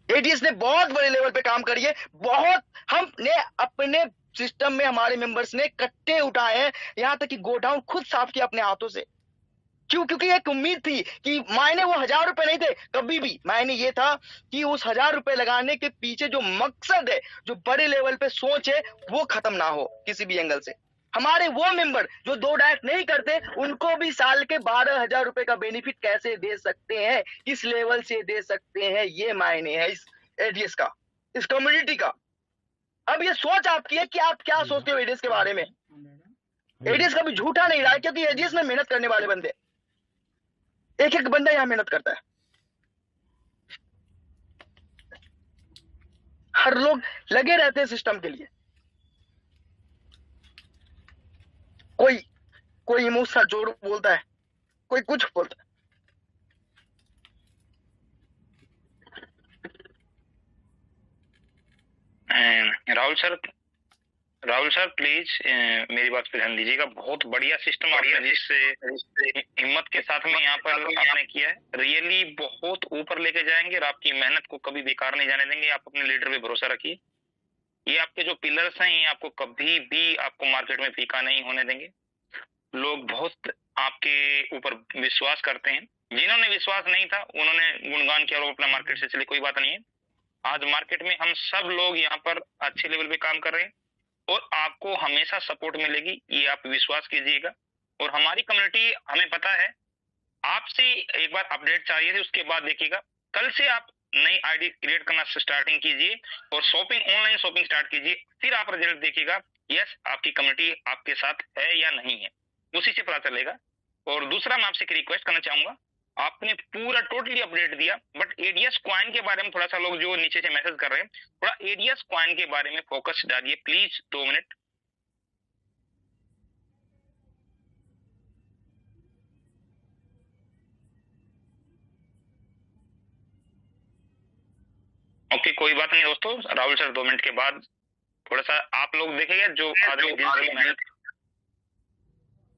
एडीएस ने बहुत बड़े लेवल पे काम करी है, बहुत हमने अपने सिस्टम में हमारे मेंबर्स ने कट्टे उठाए हैं, यहाँ तक कि गोडाउन खुद साफ किया अपने हाथों से। क्यों? क्योंकि एक उम्मीद थी कि मायने वो 1000 रुपए नहीं थे कभी भी, मायने ये था कि उस 1000 रुपए लगाने के पीछे जो मकसद है, जो बड़े लेवल पे सोच है, वो खत्म ना हो किसी भी एंगल से। हमारे वो मेंबर जो 2 डाइट नहीं करते, उनको भी साल के 12,000 रुपए का बेनिफिट कैसे दे सकते हैं, किस लेवल से दे सकते हैं, ये मायने है इस एडीएस का, इस कम्युनिटी का। अब ये सोच आपकी है कि आप क्या सोचते हो एडीएस के बारे में। एडीएस कभी झूठा नहीं रहा है, क्योंकि एडीएस में मेहनत करने वाले बंदे, एक एक बंदा यहाँ मेहनत करता है, हर लोग लगे रहते हैं सिस्टम के लिए। कोई कोई इमोशनल जोड़ बोलता है, कोई कुछ बोलता है। राहुल सर प्लीज मेरी बात पे ध्यान दीजिएगा। बहुत बढ़िया सिस्टम आपने जिससे हिम्मत के साथ में यहाँ पर आपने किया है, रियली बहुत ऊपर लेके जाएंगे और आपकी मेहनत को कभी बेकार नहीं जाने देंगे। आप अपने लीडर पे भरोसा रखिए। ये आपके जो पिलर्स हैं, ये आपको कभी भी आपको मार्केट में फीका नहीं होने देंगे। लोग बहुत आपके ऊपर विश्वास करते हैं। जिन्होंने विश्वास नहीं था उन्होंने गुणगान किया और अपना मार्केट से चले, कोई बात नहीं है। आज मार्केट में हम सब लोग यहाँ पर अच्छे लेवल पे काम कर रहे हैं और आपको हमेशा सपोर्ट मिलेगी, ये आप विश्वास कीजिएगा। और हमारी कम्युनिटी, हमें पता है आपसे एक बार अपडेट चाहिए थी, उसके बाद देखिएगा कल से आप नई आईडी क्रिएट करना स्टार्टिंग कीजिए और शॉपिंग, ऑनलाइन शॉपिंग स्टार्ट कीजिए। फिर आप रिजल्ट देखिएगा, यस आपकी कम्युनिटी आपके साथ है या नहीं है, उसी से पता चलेगा। और दूसरा मैं आपसे एक रिक्वेस्ट करना चाहूंगा, आपने पूरा टोटली अपडेट दिया, बट एडीएस कॉइन के बारे में थोड़ा सा लोग जो नीचे से मैसेज कर रहे हैं, थोड़ा एडीएस कॉइन के बारे में फोकस डालिए प्लीज, 2 मिनट। ओके कोई बात नहीं दोस्तों, राहुल सर 2 मिनट के बाद थोड़ा सा आप लोग देखेंगे जो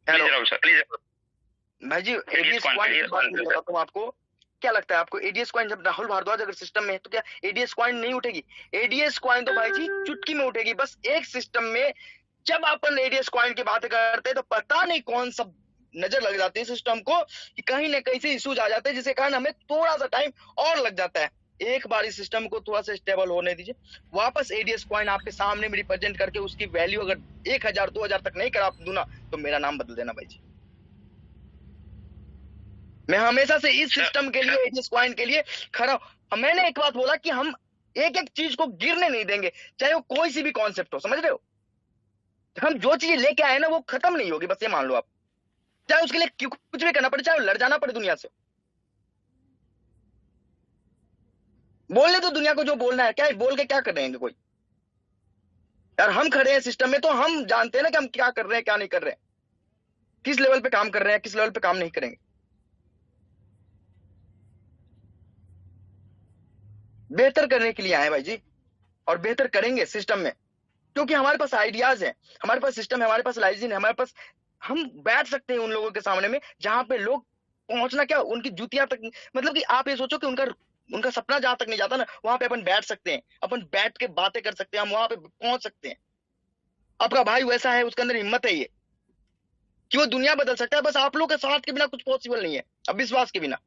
हेलो राहुल सर प्लीज। भाई जी, एडीएस कॉइन की बात मैं बताता हूँ आपको। क्या लगता है आपको एडीएस कॉइन, जब राहुल भारद्वाज अगर सिस्टम में है तो क्या एडीएस कॉइन नहीं उठेगी? एडीएस कॉइन तो भाई जी चुटकी में उठेगी। बस एक सिस्टम में जब अपन एडीएस कॉइन की बात करते हैं तो पता नहीं कौन सा नजर लग जाती है सिस्टम को कि कहीं ना कहीं से इश्यूज आ जाते हैं, जिसके कारण हमें थोड़ा सा टाइम और लग जाता है। एक बार इस सिस्टम को थोड़ा सा स्टेबल होने दीजिए, वापस एडीएस कॉइन आपके सामने में रिप्रेजेंट करके उसकी वैल्यू अगर 1000 2000 तक नहीं करा दूं ना, तो मेरा नाम बदल देना भाई जी। मैं हमेशा से इस सिस्टम के लिए, एडीएस कॉइन के लिए खड़ा। मैंने एक बात बोला कि हम एक एक चीज को गिरने नहीं देंगे, चाहे वो कोई सी भी कॉन्सेप्ट हो, समझ रहे हो? हम जो चीज लेके आए ना वो खत्म नहीं होगी, बस ये मान लो आप। चाहे उसके लिए कुछ भी करना पड़े, चाहे लड़ जाना पड़े दुनिया से। बोलने तो दुनिया को जो बोलना है, क्या बोल के क्या कर रहे हैं कोई? यार हम खड़े हैं सिस्टम में तो हम जानते हैं ना कि हम क्या कर रहे हैं, क्या नहीं कर रहे हैं, किस लेवल पे काम कर रहे हैं, किस लेवल पे काम नहीं करेंगे। बेहतर करने के लिए आए भाई जी, और बेहतर करेंगे सिस्टम में, क्योंकि हमारे पास आइडियाज है, हमारे पास सिस्टम है, हमारे पास लाइजिन है, हमारे पास, हम बैठ सकते हैं उन लोगों के सामने में जहां पे लोग पहुंचना क्या, उनकी जूतियां तक, मतलब कि आप ये सोचो कि उनका सपना जहां तक नहीं जाता ना, वहां पे अपन बैठ सकते हैं, अपन बैठ के बातें कर सकते हैं, हम वहां पे पहुंच सकते हैं। आपका भाई वैसा है, उसके अंदर हिम्मत है ये कि वो दुनिया बदल सकता है। बस आप लोग के साथ के बिना कुछ पॉसिबल नहीं है, अब विश्वास के बिना।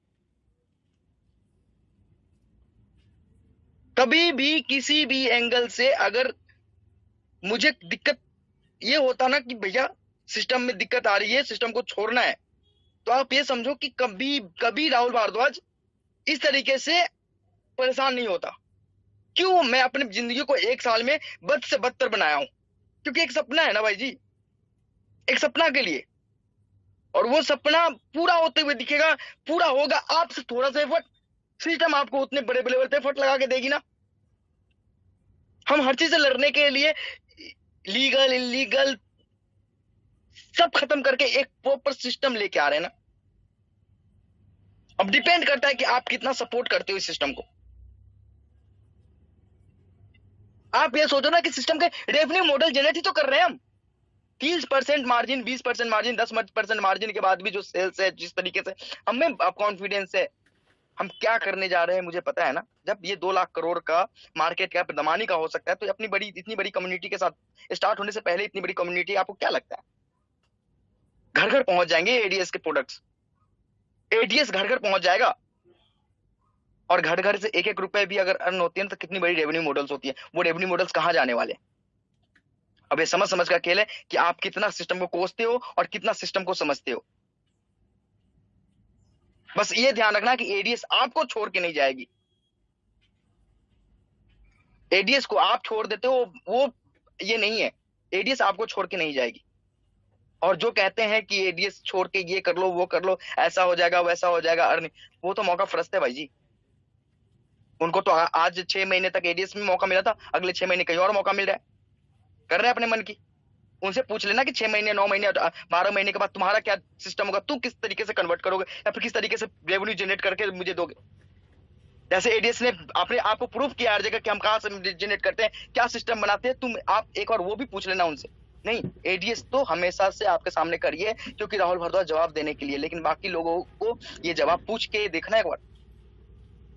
कभी भी किसी भी एंगल से अगर मुझे दिक्कत ये होता ना कि भैया सिस्टम में दिक्कत आ रही है, सिस्टम को छोड़ना है, तो आप ये समझो कि कभी कभी राहुल भारद्वाज इस तरीके से परेशान नहीं होता। क्यों? मैं अपनी जिंदगी को 1 साल में बद से बदतर बनाया हूं, क्योंकि एक सपना है ना भाई जी, एक सपना के लिए, और वो सपना पूरा होते हुए दिखेगा, पूरा होगा आपसे थोड़ा सा एफर्ट, सिस्टम आपको उतने बड़े लेवल पे एफर्ट लगा के देगी ना। हम हर चीज से लड़ने के लिए लीगल इलीगल सब खत्म करके एक प्रॉपर सिस्टम लेके आ रहे हैं ना। अब डिपेंड करता है कि आप कितना सपोर्ट करते हो इस सिस्टम को। आप ये सोचो ना कि सिस्टम के रेवेन्यू मॉडल जनरेट ही तो कर रहे हैं हम। 30% मार्जिन, 20% मार्जिन, 10% मार्जिन के बाद भी जो सेल्स है, जिस तरीके से हमें कॉन्फिडेंस है, हम क्या करने जा रहे हैं मुझे पता है ना। जब ये 2 लाख करोड़ का मार्केट कैप दमानी का हो सकता है, तो अपनी बड़ी इतनी बड़ी कम्युनिटी के साथ स्टार्ट होने से पहले इतनी बड़ी कम्युनिटी, आपको क्या लगता है घर घर पहुंच जाएंगे एडीएस के प्रोडक्ट्स? एडीएस घर घर पहुंच जाएगा, और घर घर से एक एक रुपए भी अगर अर्न होती है तो कितनी बड़ी रेवेन्यू मॉडल्स होती है। वो रेवेन्यू मॉडल्स कहाँ जाने वाले? अब ये समझ समझ का खेल है कि आप कितना सिस्टम को कोसते हो और कितना सिस्टम को समझते हो। बस ये ध्यान रखना कि एडीएस आपको छोड़ के नहीं जाएगी। एडीएस को आप छोड़ देते हो, वो ये नहीं है, एडीएस आपको छोड़ के नहीं जाएगी। और जो कहते हैं कि एडीएस छोड़ के ये कर लो वो कर लो, ऐसा हो जाएगा वैसा हो जाएगा, अर्न, वो तो मौका फरस्त है भाई जी। उनको तो आज 6 महीने तक एडीएस में मौका मिला था, अगले 6 महीने कहीं और मौका मिल रहा है, कर रहे हैं अपने मन की। उनसे पूछ लेना कि 6 महीने 9 महीने 12 महीने के बाद तुम्हारा क्या सिस्टम होगा, तुम किस तरीके से कन्वर्ट करोगे या फिर किस तरीके से रेवेन्यू जनरेट करके मुझे दोगे। जैसे एडीएस ने अपने आप को प्रूव किया हर जगह कि हम कहां से जनरेट करते हैं, क्या सिस्टम बनाते हैं, तुम आप एक बार वो भी पूछ लेना उनसे। नहीं, एडीएस तो हमेशा से आपके सामने करिए क्योंकि राहुल भारद्वाज जवाब देने के लिए, लेकिन बाकी लोगों को ये जवाब पूछ के देखना एक बार।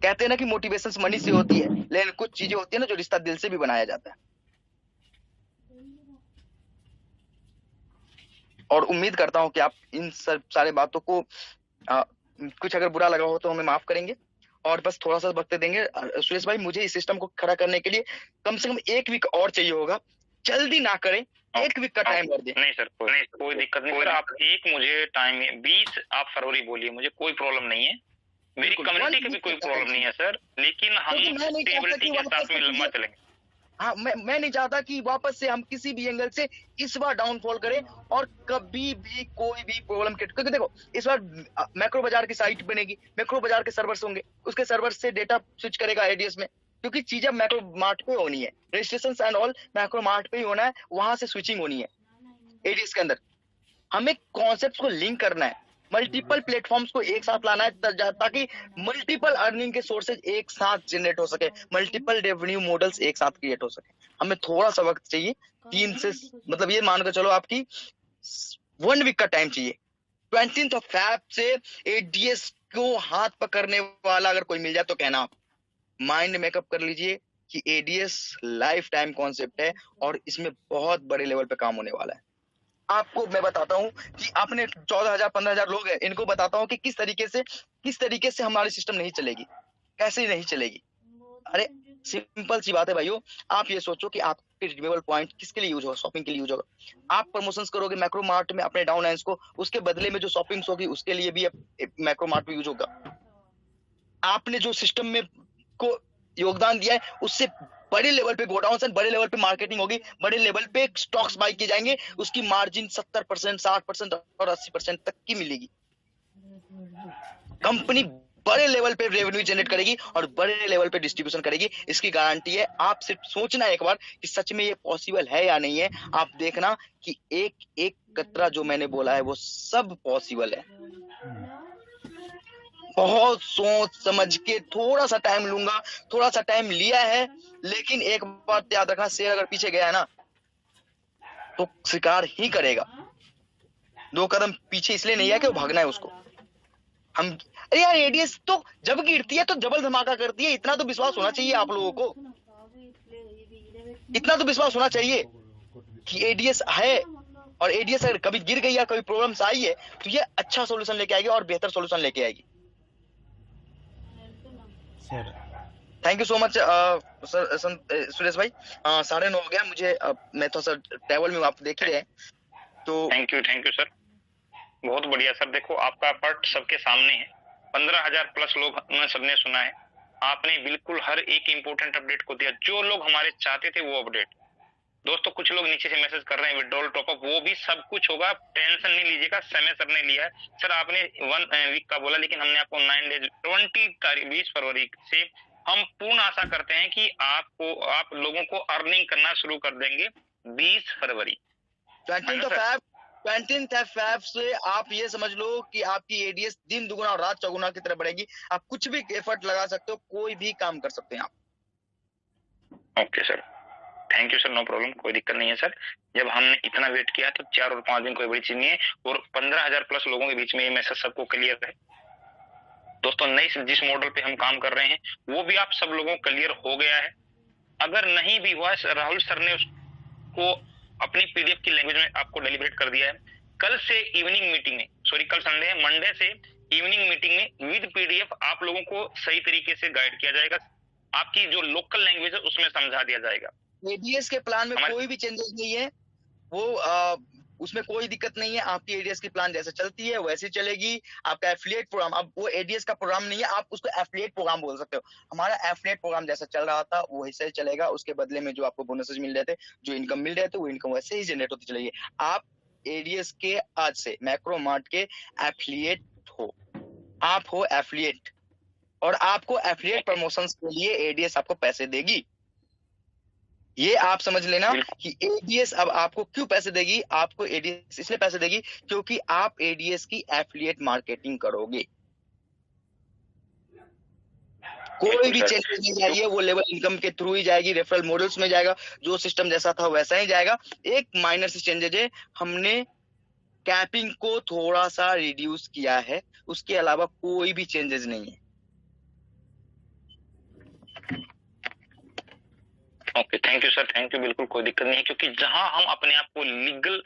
कहते हैं ना कि मोटिवेशन मनी से होती है, लेकिन कुछ चीजें होती है ना जो रिश्ता दिल से भी बनाया जाता है। और उम्मीद करता हूं कि आप इन सब सारे बातों को कुछ अगर बुरा लगा हो तो हमें माफ करेंगे, और बस थोड़ा सा वक्त देंगे। सुरेश भाई, मुझे इस सिस्टम को खड़ा करने के लिए कम से कम 1 वीक और चाहिए होगा, जल्दी ना करें, 1 वीक का टाइम और दें। नहीं सर, कोई दिक्कत नहीं सर, आप एक मुझे टाइम 20 आप फरवरी बोलिए, मुझे कोई प्रॉब्लम नहीं है, मेरी कम्युनिटी की भी कोई प्रॉब्लम नहीं है सर, लेकिन हम स्टेबिलिटी के साथ में लंबा चलेंगे। हाँ, मैं नहीं चाहता कि वापस से हम किसी भी एंगल से इस बार डाउनफॉल करें और कभी भी कोई भी प्रॉब्लम के, क्योंकि देखो इस बार मैक्रो बाजार की साइट बनेगी, मैक्रो बाजार के सर्वर्स होंगे, उसके सर्वर से डेटा स्विच करेगा एडीएस में, क्योंकि चीजें मैक्रो मार्ट पे होनी है, registration and all macro mart पे ही होना है, वहां से स्विचिंग होनी है एडीएस के अंदर। हमें कॉन्सेप्ट को लिंक करना है, मल्टीपल प्लेटफॉर्म्स को एक साथ लाना है ताकि मल्टीपल अर्निंग के सोर्सेज एक साथ जनरेट हो सके, मल्टीपल रेवेन्यू मॉडल्स एक साथ क्रिएट हो सके। हमें थोड़ा सा वक्त चाहिए, 3 से मतलब ये मान कर चलो आपकी 1 वीक का टाइम चाहिए। 20 Feb से एडीएस को हाथ पकड़ने वाला अगर कोई मिल जाए तो कहना, आप माइंड मेकअप कर लीजिए कि एडीएस लाइफ टाइम कॉन्सेप्ट है और इसमें बहुत बड़े लेवल पे काम होने वाला है। आपको मैं बताता हूँ कि आपने 14,000 15,000 लोग हैं, इनको बताता हूँ कि किस तरीके से हमारी सिस्टम नहीं चलेगी, कैसे नहीं चलेगी। अरे सिंपल सी बात है भाइयों, आप ये सोचो कि आपके रिडीमेबल पॉइंट किसके लिए यूज होगा, शॉपिंग के लिए यूज होगा। आप प्रमोशंस करोगे मैक्रो मार्ट में अपने डाउन लाइन्स को, उसके बदले में जो शॉपिंग्स होगी उसके लिए भी मैक्रो मार्ट में यूज होगा। आपने जो सिस्टम में को योगदान दिया है उससे बड़े लेवल पे गोडाउन से बड़े लेवल पे मार्केटिंग होगी, बड़े लेवल पे स्टॉक्स बाई किए जाएंगे, उसकी मार्जिन 70%, 60% और 80% तक की मिलेगी। कंपनी बड़े लेवल पे रेवेन्यू जनरेट करेगी और बड़े लेवल पे डिस्ट्रीब्यूशन करेगी, इसकी गारंटी है। आप सिर्फ सोचना एक बार कि सच में ये पॉसिबल है या नहीं है। आप देखना कि एक एक कतरा जो मैंने बोला है वो सब पॉसिबल है। बहुत सोच समझ के थोड़ा सा टाइम लूंगा, थोड़ा सा टाइम लिया है, लेकिन एक बात याद रखना, शेर अगर पीछे गया है ना तो शिकार ही करेगा। 2 कदम पीछे इसलिए नहीं है कि वो भागना है उसको। हम अरे यार, एडीएस तो जब गिरती है तो जबल धमाका करती है, इतना तो विश्वास होना चाहिए आप लोगों को, इतना तो विश्वास होना चाहिए कि एडीएस है, और एडीएस अगर कभी गिर गई या कभी प्रॉब्लम्स आई है तो ये अच्छा सोल्यूशन लेके आएगी और बेहतर सोल्यूशन लेके आएगी। Thank you so much sir Suresh भाई। 9:30 हो गया मुझे, मैं तो सर ट्रैवल में आप देख ही रहे हैं तो थैंक यू सर, बहुत बढ़िया सर। देखो आपका पार्ट सबके सामने है, 15,000 प्लस लोग सबने सुना है, आपने बिल्कुल हर एक इंपोर्टेंट अपडेट को दिया, जो लोग हमारे चाहते थे वो अपडेट। दोस्तों कुछ लोग नीचे से मैसेज कर रहे हैं विड्रॉल टॉपअप, वो भी सब कुछ होगा, टेंशन नहीं लीजिएगा, समय सर ने लिया है। सर आपने 1 वीक का बोला, लेकिन हमने आपको 9 डेज 20 फरवरी से हम पूर्ण आशा करते हैं कि आप लोगों को अर्निंग करना शुरू कर देंगे 20 फरवरी। 20th Feb से आप ये समझ लो कि आपकी एडीएस दिन दुगुना और रात चौगुना की तरह बढ़ेगी। आप कुछ भी एफर्ट लगा सकते हो, कोई भी काम कर सकते हैं आप। Okay sir, thank you sir, no problem, कोई दिक्कत नहीं है सर। जब हमने इतना वेट किया तो 4 और 5 दिन कोई बड़ी चीज नहीं है, और 15,000 प्लस लोगों के बीच में ये मैसेज सबको क्लियर है। दोस्तों दोस्तों नई जिस मॉडल पे हम काम कर रहे हैं वो भी आप सब लोगों को क्लियर हो गया है। अगर नहीं भी हुआ, राहुल सर ने उसको अपनी पीडीएफ की लैंग्वेज में आपको डिलीवरेट कर दिया है। कल से इवनिंग मीटिंग में, सॉरी कल संडे है, मंडे से इवनिंग मीटिंग में विद पीडीएफ आप लोगों को सही तरीके से गाइड किया जाएगा, आपकी जो लोकल लैंग्वेज है उसमें समझा दिया जाएगा। एडीएस के प्लान में कोई भी चेंजेस नहीं है, वो उसमें कोई दिक्कत नहीं है। आपकी एडीएस की प्लान जैसे चलती है वैसे चलेगी। आपका एफिलिएट प्रोग्राम, अब वो एडीएस का प्रोग्राम नहीं है, आप उसको एफिलिएट प्रोग्राम बोल सकते हो। हमारा एफिलिएट प्रोग्राम जैसा चल रहा था वो वैसे चलेगा। उसके बदले में जो आपको बोनसेस मिल रहे थे, जो इनकम मिल रहे थे, वो इनकम वैसे ही जनरेट होती चलेगी। आप एडीएस के आज से मैक्रो मार्ट के एफिलिएट हो, आप हो एफिलिएट, और आपको एफिलिएट प्रमोशंस के लिए एडीएस आपको पैसे देगी। ये आप समझ लेना कि एडीएस अब आपको क्यों पैसे देगी। आपको एडीएस इसलिए पैसे देगी क्योंकि आप एडीएस की एफिलिएट मार्केटिंग करोगे। कोई भी चेंजेस नहीं जाएगी, वो लेवल इनकम के थ्रू ही जाएगी, रेफरल मॉडल्स में जाएगा, जो सिस्टम जैसा था वैसा ही जाएगा। एक माइनर से चेंजेज है, हमने कैपिंग को थोड़ा सा रिड्यूस किया है, उसके अलावा कोई भी चेंजेस नहीं है। Okay, thank you sir, thank you. बिल्कुल कोई दिक्कत नहीं है, क्योंकि जहां हम अपने आप को लीगल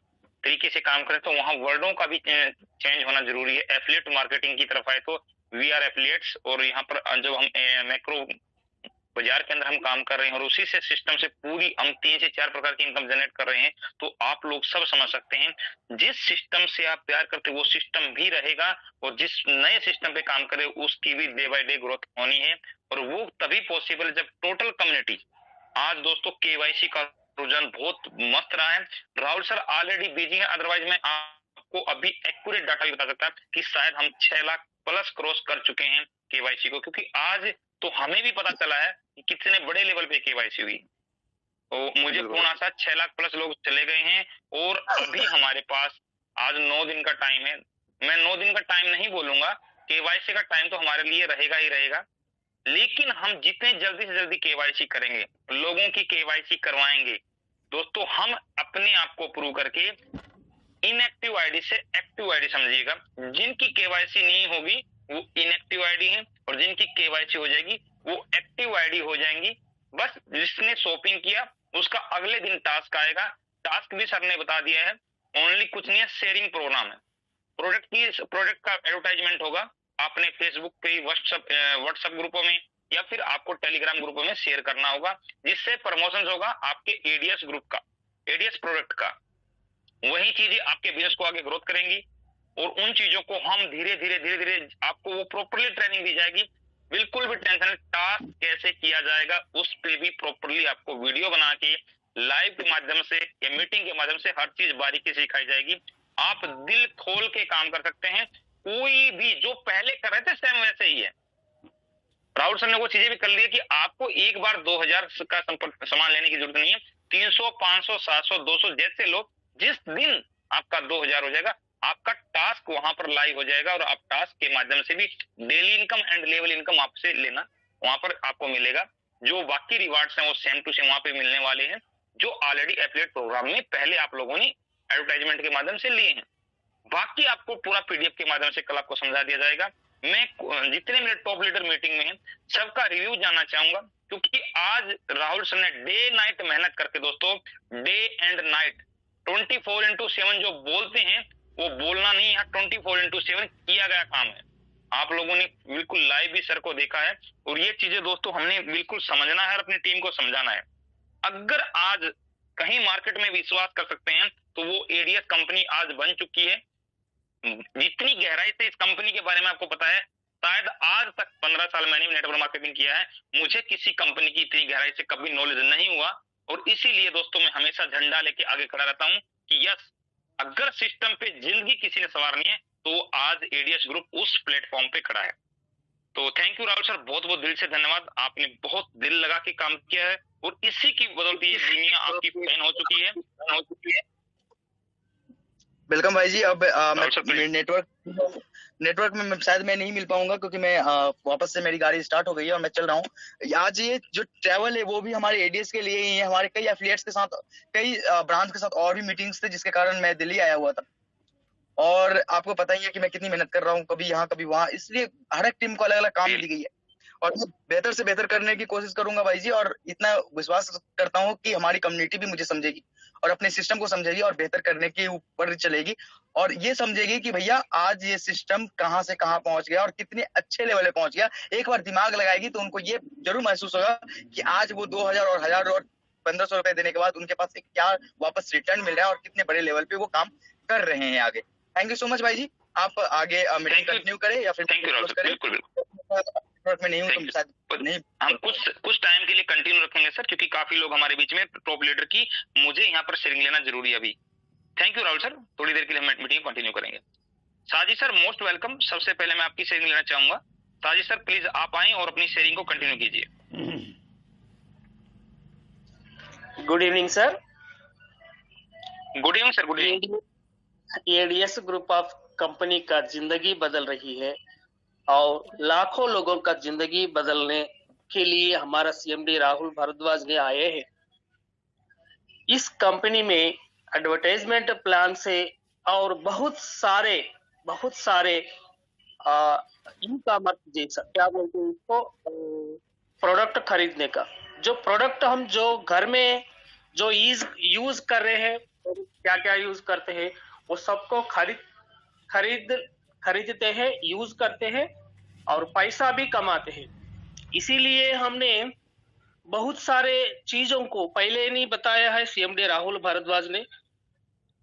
तरीके से काम करें तो वहां वर्डों का भी चेंज होना जरूरी है। एफिलिएट मार्केटिंग की तरफ आए तो वी आर एफिलिएट्स, और यहाँ पर जब हम मैक्रो बाजार के अंदर हम काम कर रहे हैं और उसी से सिस्टम से पूरी हम 3 से 4 प्रकार की इनकम जनरेट कर रहे हैं, तो आप लोग सब समझ सकते हैं जिस सिस्टम से आप प्यार करते वो सिस्टम भी रहेगा, और जिस नए सिस्टम पे काम करे उसकी भी डे बाय डे ग्रोथ होनी है। और वो तभी पॉसिबल जब टोटल कम्युनिटी, आज दोस्तों केवाईसी का रुझान बहुत मस्त रहा है। राहुल सर ऑलरेडी बिजी है, अदरवाइज मैं आपको अभी एक्यूरेट डाटा भी बता सकता कि शायद हम 6 लाख प्लस क्रॉस कर चुके हैं केवाईसी को, क्योंकि आज तो हमें भी पता चला है कि कितने बड़े लेवल पे केवाईसी हुई। तो मुझे पूर्ण आशा 6 लाख प्लस लोग चले गए हैं, और अभी हमारे पास आज 9 दिन का टाइम है। मैं 9 दिन का टाइम नहीं बोलूंगा, केवाईसी का टाइम तो हमारे लिए रहेगा ही रहेगा, लेकिन हम जितने जल्दी से जल्दी केवाईसी करेंगे, लोगों की केवाईसी करवाएंगे दोस्तों, हम अपने आप को प्रूव करके इनएक्टिव आईडी से एक्टिव आईडी समझिएगा। जिनकी केवाईसी नहीं होगी वो इनएक्टिव आईडी है, और जिनकी केवाईसी हो जाएगी वो एक्टिव आईडी हो जाएंगी। बस जिसने शॉपिंग किया उसका अगले दिन टास्क आएगा। टास्क भी सर ने बता दिया है, ओनली कुछ नहीं है, शेयरिंग प्रोग्राम है। प्रोडक्ट का एडवर्टाइजमेंट होगा, आपने फेसबुक पे, व्हाट्सएप ग्रुपों में या फिर आपको टेलीग्राम ग्रुपों में शेयर करना होगा, जिससे प्रमोशन होगा आपके एडीएस ग्रुप का, एडीएस प्रोडक्ट का। वही चीजें आपके बिजनेस को आगे ग्रोथ करेंगी, और उन चीजों को हम धीरे धीरे आपको वो प्रॉपरली ट्रेनिंग दी जाएगी। बिल्कुल भी टेंशन, टास्क कैसे किया जाएगा उस पर भी प्रॉपरली आपको वीडियो बना के लाइव के माध्यम से या मीटिंग के माध्यम से हर चीज बारीकी से सिखाई जाएगी। आप दिल खोल के काम कर सकते हैं, कोई भी जो पहले कर रहे थे सेम वैसे ही है। राहुल सर ने वो चीजें भी कर ली है कि आपको एक बार 2000 का सामान लेने की जरूरत नहीं है। 300, 500, 700, 200 जैसे लोग, जिस दिन आपका 2000 हो जाएगा, आपका टास्क वहां पर लाइव हो जाएगा, और आप टास्क के माध्यम से भी daily income and level income आपसे लेना वहां पर आपको मिलेगा। जो बाकी रिवार्ड्स हैं वो सेम टू सेम वहां पे मिलने वाले हैं, जो ऑलरेडी एफिलिएट प्रोग्राम में पहले आप लोगों ने एडवर्टाइजमेंट के माध्यम से लिए हैं। बाकी आपको पूरा पीडीएफ के माध्यम से कल आपको समझा दिया जाएगा। मैं जितने मेरे टॉप लीडर मीटिंग में हैं सबका रिव्यू जानना चाहूंगा, क्योंकि आज राहुल सर ने डे नाइट मेहनत करके दोस्तों, डे एंड नाइट 24/7 जो बोलते हैं वो बोलना नहीं है, 24/7 किया गया काम है। आप लोगों ने बिल्कुल लाइव भी सर को देखा है, और ये चीजें दोस्तों हमने बिल्कुल समझना है और अपनी टीम को समझाना है। अगर आज कहीं मार्केट में विश्वास कर सकते हैं तो वो एडीएस कंपनी आज बन चुकी है। जितनी गहराई से इस कंपनी के बारे में आपको पता है, शायद आज तक 15 साल मैंने नेटवर्क मार्केटिंग किया है, मुझे किसी कंपनी की इतनी गहराई से कभी नॉलेज नहीं हुआ। और इसीलिए दोस्तों मैं हमेशा झंडा लेके आगे खड़ा रहता हूं कि यस, अगर सिस्टम पे जिंदगी किसी ने सवारनी है तो आज एडीएस ग्रुप उस प्लेटफॉर्म पे खड़ा है। तो थैंक यू राहुल सर, बहुत बहुत दिल से धन्यवाद। आपने बहुत दिल लगा के काम किया है, और इसी की बदौलत ये दुनिया आपकी फैन हो चुकी है। वेलकम भाई जी। अब मैं नेटवर्क में शायद मैं नहीं मिल पाऊंगा, क्योंकि मैं वापस से मेरी गाड़ी स्टार्ट हो गई है और मैं चल रहा हूँ। आज ये जो ट्रैवल है वो भी हमारे एडीएस के लिए ही है। हमारे कई एफिलिएट्स के साथ, कई ब्रांच के साथ और भी मीटिंग्स थे, जिसके कारण मैं दिल्ली आया हुआ था। और आपको पता ही है कि मैं कितनी मेहनत कर रहा हूँ, कभी यहाँ कभी वहां, इसलिए हर एक टीम को अलग अलग काम दी गई है और मैं बेहतर से बेहतर करने की कोशिश करूंगा भाई जी। और इतना विश्वास करता हूँ कि हमारी कम्युनिटी भी मुझे समझेगी और अपने सिस्टम को समझेगी और बेहतर करने के ऊपर चलेगी और ये समझेगी कि भैया आज ये सिस्टम कहाँ से कहाँ पहुंच गया और कितने अच्छे लेवल पे पहुंच गया। एक बार दिमाग लगाएगी तो उनको ये जरूर महसूस होगा कि आज वो 2000 और 1000 और 1500 रुपए देने के बाद उनके पास एक क्या वापस रिटर्न मिल रहा है और कितने बड़े लेवल पे वो काम कर रहे हैं आगे। थैंक यू सो मच भाई जी। आप आगे मीटिंग कंटिन्यू करें या फिर थैंक यू राहुल, बिल्कुल में नहीं हूँ तो शायद नहीं, हम कुछ टाइम के लिए कंटिन्यू रखेंगे सर, क्योंकि काफी लोग हमारे बीच में टॉप लीडर की मुझे यहाँ पर शेयरिंग लेना जरूरी है अभी। थैंक यू राहुल सर, थोड़ी देर के लिए हम मीटिंग कंटिन्यू करेंगे। Sajid sir most welcome. सबसे पहले मैं आपकी शेयरिंग लेना चाहूंगा। साजिद सर प्लीज आप आएं और अपनी शेयरिंग को कंटिन्यू कीजिए। Good evening sir. Good evening sir. Good evening. ADS group of company का जिंदगी बदल रही है और लाखों लोगों का जिंदगी बदलने के लिए हमारा सीएमडी राहुल भारद्वाज ने आए हैं। इस कंपनी में एडवर्टाइजमेंट प्लान से और बहुत सारे ई-कॉमर्स जैसा क्या बोलते हैं इसको, प्रोडक्ट खरीदने का, जो प्रोडक्ट हम जो घर में जो यूज कर रहे हैं, क्या क्या यूज करते हैं, वो सबको खरीदते हैं, यूज करते हैं और पैसा भी कमाते हैं। इसीलिए हमने बहुत सारे चीजों को पहले नहीं बताया है। सीएमडी राहुल भारद्वाज ने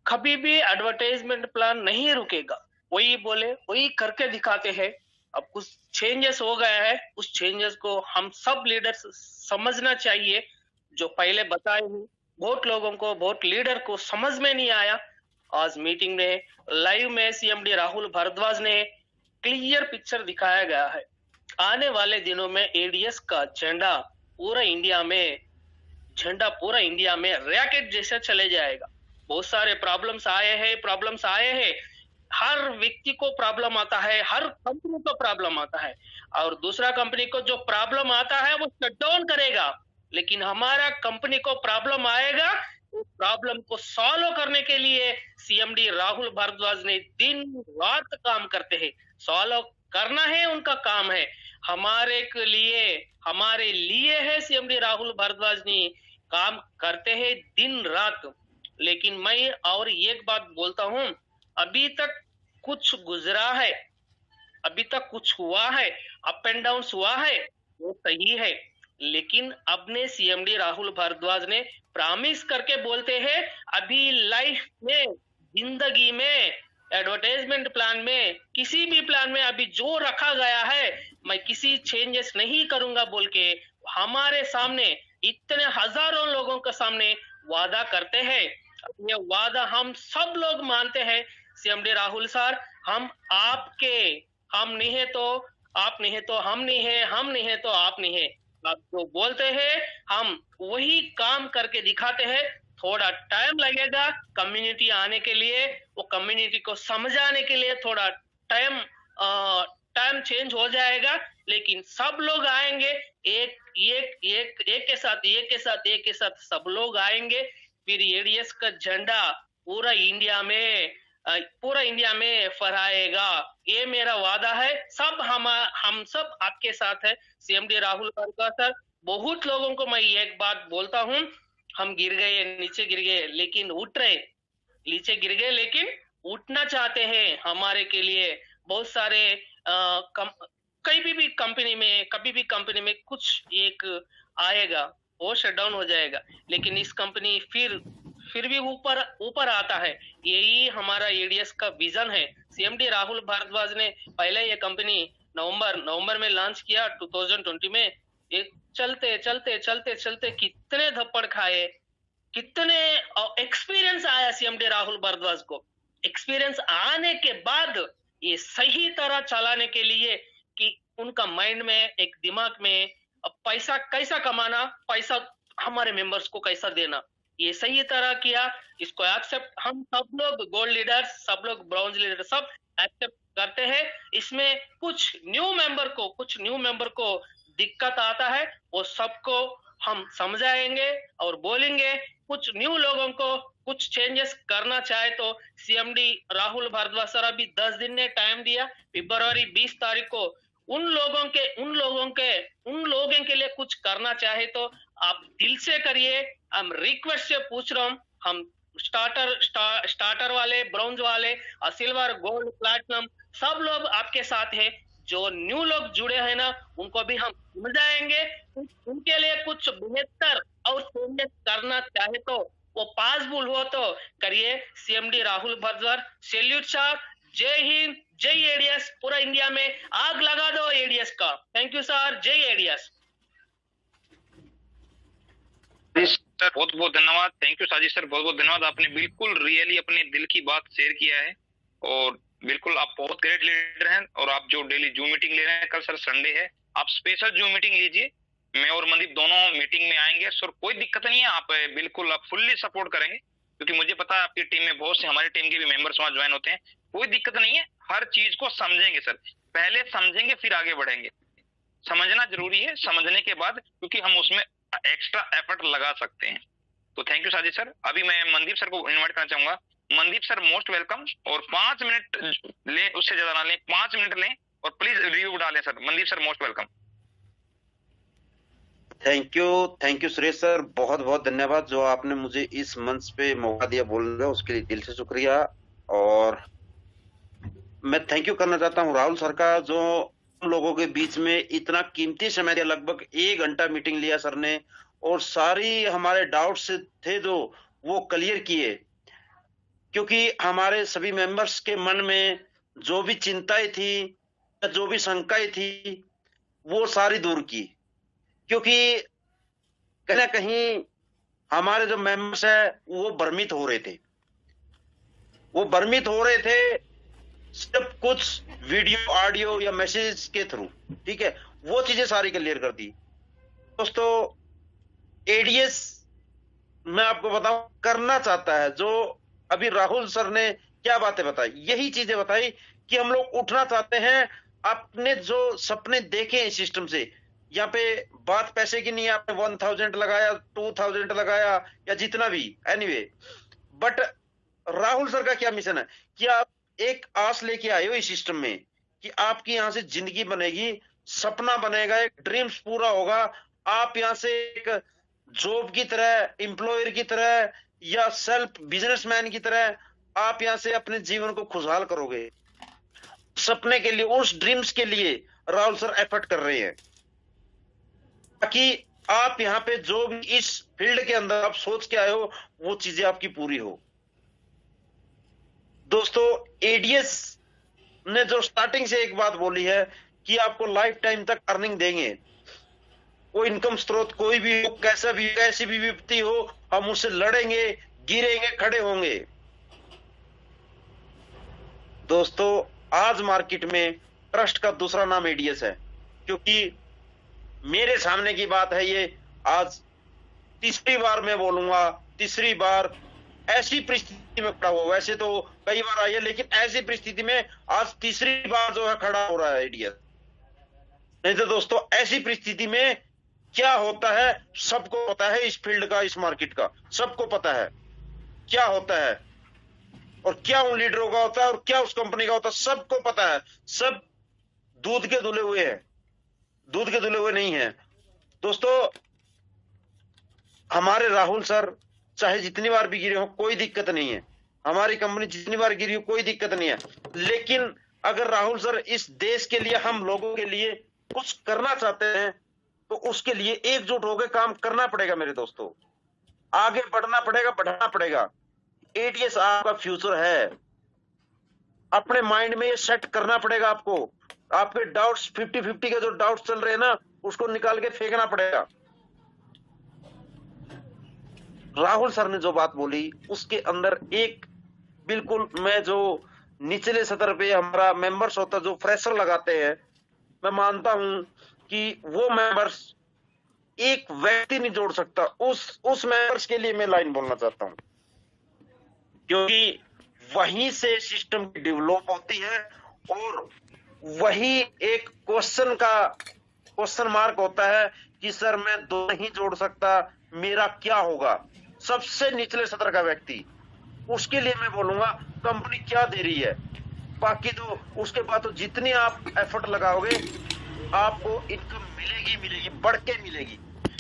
कभी भी एडवर्टाइजमेंट प्लान नहीं रुकेगा, वही बोले वही करके दिखाते हैं। अब कुछ चेंजेस हो गया है, उस चेंजेस को हम सब लीडर्स समझना चाहिए। जो पहले बताए हैं बहुत लोगों को, बहुत लीडर को समझ में नहीं आया। आज मीटिंग में लाइव में सीएमडी राहुल भारद्वाज ने क्लियर पिक्चर दिखाया गया है। आने वाले दिनों में एडीएस का झंडा पूरा इंडिया में रैकेट जैसा चले जाएगा। बहुत सारे प्रॉब्लम्स आए हैं। हर व्यक्ति को प्रॉब्लम आता है, हर कंपनी को प्रॉब्लम आता है और दूसरा कंपनी को जो प्रॉब्लम आता है वो शट डाउन करेगा, लेकिन हमारा कंपनी को प्रॉब्लम आएगा, उस प्रॉब्लम को सॉल्व करने के लिए सीएमडी राहुल भारद्वाज ने दिन रात काम करते हैं। सॉल्व करना है उनका काम है, हमारे लिए है। सीएमडी राहुल भारद्वाज ने काम करते हैं दिन रात। लेकिन मैं और एक बात बोलता हूं, अभी तक कुछ गुजरा है, अभी तक कुछ हुआ है, अप एंड डाउन हुआ है, वो सही है। लेकिन अपने सीएमडी राहुल भारद्वाज ने प्रॉमिस करके बोलते हैं, अभी लाइफ में, जिंदगी में, एडवर्टाइजमेंट प्लान में, किसी भी प्लान में अभी जो रखा गया है मैं किसी चेंजेस नहीं करूंगा बोल के हमारे सामने इतने हजारों लोगों के सामने वादा करते हैं। ये वादा हम सब लोग मानते हैं। सीएमडी राहुल सर, हम आपके, हम नहीं है तो आप नहीं है तो हम नहीं है, हम नहीं है तो आप नहीं है। आप जो बोलते हैं हम वही काम करके दिखाते हैं। थोड़ा टाइम लगेगा कम्युनिटी आने के लिए, वो कम्युनिटी को समझाने के लिए थोड़ा टाइम चेंज हो जाएगा, लेकिन सब लोग आएंगे एक के साथ सब लोग आएंगे। फिर एडीएस का झंडा पूरा इंडिया में फहराएगा, ये मेरा वादा है। सब हम सब आपके साथ है। सीएमडी राहुल भारद्वाज सर, बहुत लोगों को मैं एक बात बोलता हूँ, हम नीचे गिर गए लेकिन उठ रहे, नीचे गिर गए लेकिन उठना चाहते हैं। हमारे के लिए बहुत सारे कभी भी कंपनी में कुछ एक आएगा, वो शटडाउन हो जाएगा, लेकिन इस कंपनी फिर भी ऊपर आता है। यही हमारा एडीएस का विजन है। सीएमडी राहुल भारद्वाज ने पहले ये कंपनी नवंबर में लॉन्च किया 2020 में। एक चलते कितने धप्पड़ खाए, कितने एक्सपीरियंस आया सीएमडी राहुल भारद्वाज को। एक्सपीरियंस आने के बाद ये सही तरह चलाने के लिए कि उनका माइंड में, एक दिमाग में पैसा कैसा कमाना, पैसा हमारे मेंबर्स को कैसा देना, ये सही तरह किया। इसको एक्सेप्ट हम सब लोग, गोल्ड लीडर्स, सब लोग ब्रॉन्ज लीडर, सब एक्सेप्ट करते हैं। इसमें कुछ न्यू मेंबर को दिक्कत आता है, वो सबको हम समझाएंगे और बोलेंगे। कुछ न्यू लोगों को कुछ चेंजेस करना चाहे तो सीएमडी राहुल भारद्वाज सर अभी 10 दिन ने टाइम दिया, फरवरी 20 तारीख को उन लोगों के लिए कुछ करना चाहे तो आप दिल से करिए। हम रिक्वेस्ट से पूछ रहा हूँ, हम स्टार्टर वाले, ब्रॉन्ज वाले, सिल्वर, गोल्ड, प्लैटिनम सब लोग आपके साथ है। जो न्यू लोग जुड़े हैं ना, उनको भी हम समझाएंगे, उनके लिए कुछ बेहतर और चेंजेस करना चाहे तो वो पॉसिबल हो तो करिए। CMD Rahul Bhardwaj, salute sir, Jai Hind, जय एडीएस। पूरा इंडिया में आग लगा दो एडीएस का। थैंक यू सर, जय एडीएस। सर बहुत बहुत धन्यवाद। थैंक यू साजिद सर, बहुत बहुत धन्यवाद। आपने बिल्कुल रियली अपने दिल की बात शेयर किया है और बिल्कुल आप बहुत ग्रेट लीडर हैं। और आप जो डेली जूम मीटिंग ले रहे हैं, कल सर संडे है, आप स्पेशल जूम मीटिंग लीजिए। मैं और मनदीप दोनों मीटिंग में आएंगे सर, कोई दिक्कत नहीं है। आप बिल्कुल आप फुल्ली सपोर्ट करेंगे, क्योंकि मुझे पता है आपकी टीम में बहुत से हमारी टीम के भी मेंबर्स वहां ज्वाइन होते हैं। कोई दिक्कत नहीं है, हर चीज को समझेंगे सर, पहले समझेंगे फिर आगे बढ़ेंगे। समझना जरूरी है, समझने के बाद क्योंकि हम उसमें एक्स्ट्रा एफर्ट लगा सकते हैं। तो थैंक यू साजिद सर। अभी मैं मनदीप सर को इन्वाइट करना चाहूंगा। मनदीप सर मोस्ट वेलकम, और 5 मिनट लें, उससे ज्यादा ना लें, 5 मिनट लें और प्लीज रिव्यू डालें sir. Mandeep sir most welcome. Thank you Suresh sir, बहुत बहुत धन्यवाद जो आपने मुझे इस मंच पे मौका दिया बोलने का, उसके लिए दिल से शुक्रिया। और मैं थैंक यू करना चाहता हूँ राहुल सर का, जो हम लोगों के बीच में इतना कीमती समय दिया, लगभग 1 घंटा मीटिंग लिया सर ने, और सारी हमारे डाउट्स थे जो वो क्लियर किए। क्योंकि हमारे सभी मेंबर्स के मन में जो भी चिंताएं थी, जो भी शंकाएं थी, वो सारी दूर की। क्योंकि कहीं ना कहीं हमारे जो मेंबर्स है वो भ्रमित हो रहे थे, सिर्फ कुछ वीडियो, ऑडियो या मैसेज के थ्रू, ठीक है, वो चीजें सारी क्लियर कर दी। दोस्तों, एडीएस मैं आपको बताऊं करना चाहता है, जो अभी राहुल सर ने क्या बातें बताई, यही चीजें बताई कि हम लोग उठना चाहते हैं। आपने जो सपने देखे हैं सिस्टम से, यहाँ पे बात पैसे की नहीं है, आपने 1000 लगाया, 2000 लगाया या जितना भी, एनीवे, बट राहुल सर का क्या मिशन है कि आप एक आस लेके आए हो इस सिस्टम में कि आपकी यहाँ से जिंदगी बनेगी, सपना बनेगा, एक ड्रीम्स पूरा होगा। आप यहाँ से एक जॉब की तरह, एम्प्लॉयर की तरह या सेल्फ बिजनेसमैन की तरह आप यहाँ से अपने जीवन को खुशहाल करोगे। सपने के लिए, उस ड्रीम्स के लिए राहुल सर एफर्ट कर रहे हैं, ताकि आप यहाँ पे जो भी इस फील्ड के अंदर आप सोच के आए हो वो चीजें आपकी पूरी हो। दोस्तों, एडीएस ने जो स्टार्टिंग से एक बात बोली है कि आपको लाइफ टाइम तक अर्निंग देंगे, कोई इनकम स्रोत कोई भी हो, कैसा भी, कैसी भी विपत्ति हो, हम उससे लड़ेंगे, गिरेंगे, खड़े होंगे। दोस्तों, आज मार्केट में ट्रस्ट का दूसरा नाम एडीएस है, क्योंकि मेरे सामने की बात है ये, आज तीसरी बार मैं बोलूंगा, तीसरी बार ऐसी परिस्थिति में खड़ा हुआ। वैसे तो कई बार आई है, लेकिन ऐसी परिस्थिति में आज तीसरी बार जो है खड़ा हो रहा है एडीएस। नहीं तो दोस्तों, ऐसी परिस्थिति में क्या होता है सबको पता है, इस फील्ड का, इस मार्केट का सबको पता है क्या होता है, और क्या उन लीडरों का होता है और क्या उस कंपनी का होता है, सबको पता है। सब दूध के धुले हुए हैं, दूध के धुले हुए नहीं है। दोस्तों, हमारे राहुल सर चाहे जितनी बार भी गिरे हो कोई दिक्कत नहीं है, हमारी कंपनी जितनी बार गिरी हो कोई दिक्कत नहीं है, लेकिन अगर राहुल सर इस देश के लिए, हम लोगों के लिए कुछ करना चाहते हैं तो उसके लिए एकजुट होकर काम करना पड़ेगा मेरे दोस्तों। आगे बढ़ना पड़ेगा, बढ़ाना पड़ेगा। एडीएस आपका फ्यूचर है, अपने माइंड में ये सेट करना पड़ेगा आपको। आपके डाउट्स 50-50 के जो डाउट्स चल रहे हैं ना, उसको निकाल के फेंकना पड़ेगा। राहुल सर ने जो बात बोली उसके अंदर एक बिल्कुल, मैं जो निचले सतर पे हमारा मेंबर्स होता, जो फ्रेशर लगाते हैं, मैं मानता हूं कि वो मेंबर्स एक व्यक्ति नहीं जोड़ सकता। उस मेंबर्स के लिए मैं लाइन बोलना चाहता हूं, क्योंकि वहीं से सिस्टम की डेवलप होती है, और वही एक क्वेश्चन मार्क होता है कि सर मैं दो नहीं जोड़ सकता, मेरा क्या होगा। सबसे निचले सतर का व्यक्ति उसके लिए मैं बोलूंगा कंपनी क्या दे रही है, बाकी तो उसके बाद तो जितनी आप एफर्ट लगाओगे आपको इनकम मिलेगी, बढ़ के मिलेगी।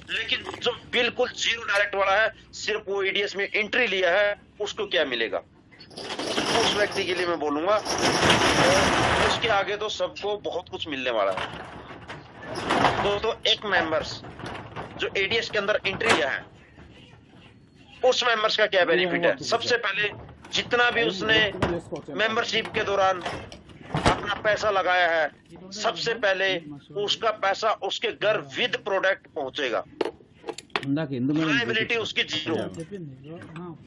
लेकिन जो बिल्कुल जीरो डायरेक्ट वाला है, सिर्फ वो एडीएस में एंट्री लिया है, उसको क्या मिलेगा? उस व्यक्ति के लिए मैं बोलूंगा उसके आगे तो सबको बहुत कुछ मिलने वाला है। तो एक मेंबर्स जो एडीएस के अंदर एंट्री लिया है, उस मेंबर्स का क्या बेनिफिट है? सबसे पहले जितना भी उसने मेंबरशिप के दौरान अपना पैसा लगाया है, सबसे पहले उसका पैसा उसके घर विद प्रोडक्ट पहुंचेगा। लायबिलिटी उसकी जीरो।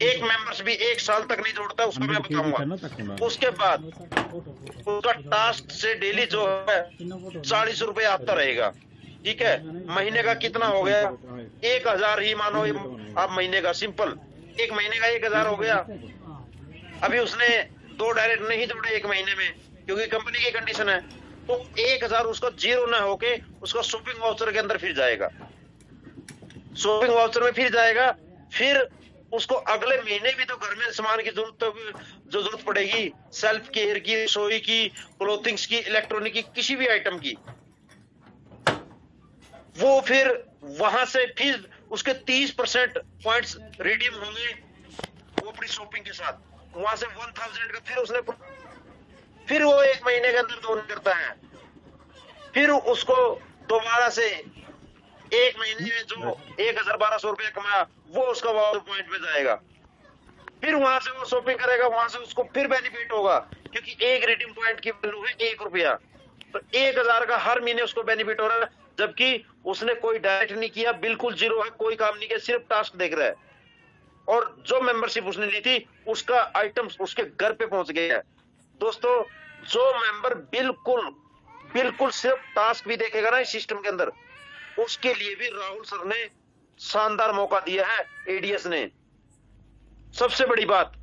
एक मेंबर्स भी 1 साल तक नहीं जोड़ता, उसको मैं बताऊंगा। उसके बाद उसका टास्क से डेली जो है 40 रुपए आता रहेगा, ठीक है। महीने का कितना हो गया? 1000 ही मानो आप महीने का, सिंपल 1 महीने का 1000 हो गया। अभी उसने 2 डायरेक्ट नहीं जोड़े 1 महीने में, क्योंकि कंपनी की कंडीशन है, तो 1000 उसका जीरो ना होके उसका शॉपिंग वाउचर के अंदर फिर जाएगा, शॉपिंग वाउचर में फिर जाएगा। फिर उसको अगले महीने भी तो घर में सामान की जो जरूरत पड़ेगी, सेल्फ केयर की, रसोई की, क्लोथिंग्स की, इलेक्ट्रॉनिक की, किसी भी आइटम की, वो फिर वहां से फिर उसके 30% पॉइंट्स रिडीम होंगे वो अपनी शॉपिंग के साथ। वहां से 1000 का फिर उसने फिर वो 1 महीने के अंदर दोनों करता है। फिर उसको दोबारा से 1 महीने में जो 1200 रुपया कमाया वो उसका वाउचर पॉइंट पे जाएगा। फिर वहां से वो शॉपिंग करेगा, वहां से उसको फिर बेनिफिट होगा, क्योंकि एक रिडीम पॉइंट की वैल्यू है 1 रुपया, तो 1000 का हर महीने उसको बेनिफिट हो रहा है, जबकि उसने कोई डायरेक्ट नहीं किया, बिल्कुल जीरो है, कोई काम नहीं किया, सिर्फ टास्क देख रहा है। और जो मेंबरशिप उसने ली थी उसका आइटम्स उसके घर पे पहुंच गया है। दोस्तों, जो मेंबर बिल्कुल सिर्फ टास्क भी देखेगा ना इस सिस्टम के अंदर, उसके लिए भी राहुल सर ने शानदार मौका दिया है, एडीएस ने। सबसे बड़ी बात,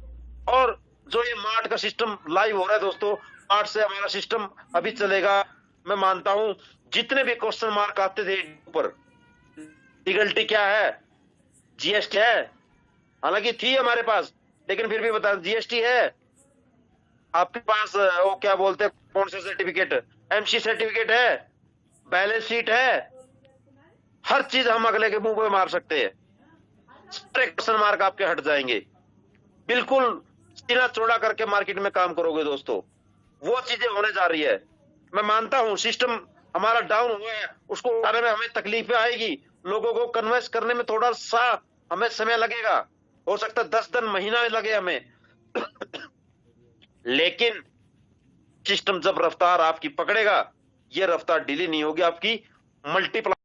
और जो ये मार्ट का सिस्टम लाइव हो रहा है दोस्तों, मार्ट से हमारा सिस्टम अभी चलेगा। मैं मानता हूं जितने भी क्वेश्चन मार्क आते थे ऊपर, लीगलिटी क्या है, जीएसटी है, हालांकि थी हमारे पास, लेकिन फिर भी बता, जीएसटी है आपके पास, वो क्या बोलते हैं, कौन सा सर्टिफिकेट, एमसी सर्टिफिकेट है, बैलेंस शीट है, हर चीज हम अगले के मुंह पे मार सकते हैं, सारे क्वेश्चन मार्क आपके हट जाएंगे। बिल्कुल सीना चौड़ा करके मार्केट में काम करोगे दोस्तों, वो चीजें होने जा रही है। मैं मानता हूं सिस्टम हमारा डाउन हुआ है, उसको उठाने में हमें तकलीफें आएगी, लोगों को कन्विंस करने में थोड़ा सा हमें समय लगेगा, हो सकता है 10 दिन, महीना लगे हमें लेकिन सिस्टम जब रफ्तार आपकी पकड़ेगा, ये रफ्तार डिले नहीं होगी, आपकी मल्टीप्लाई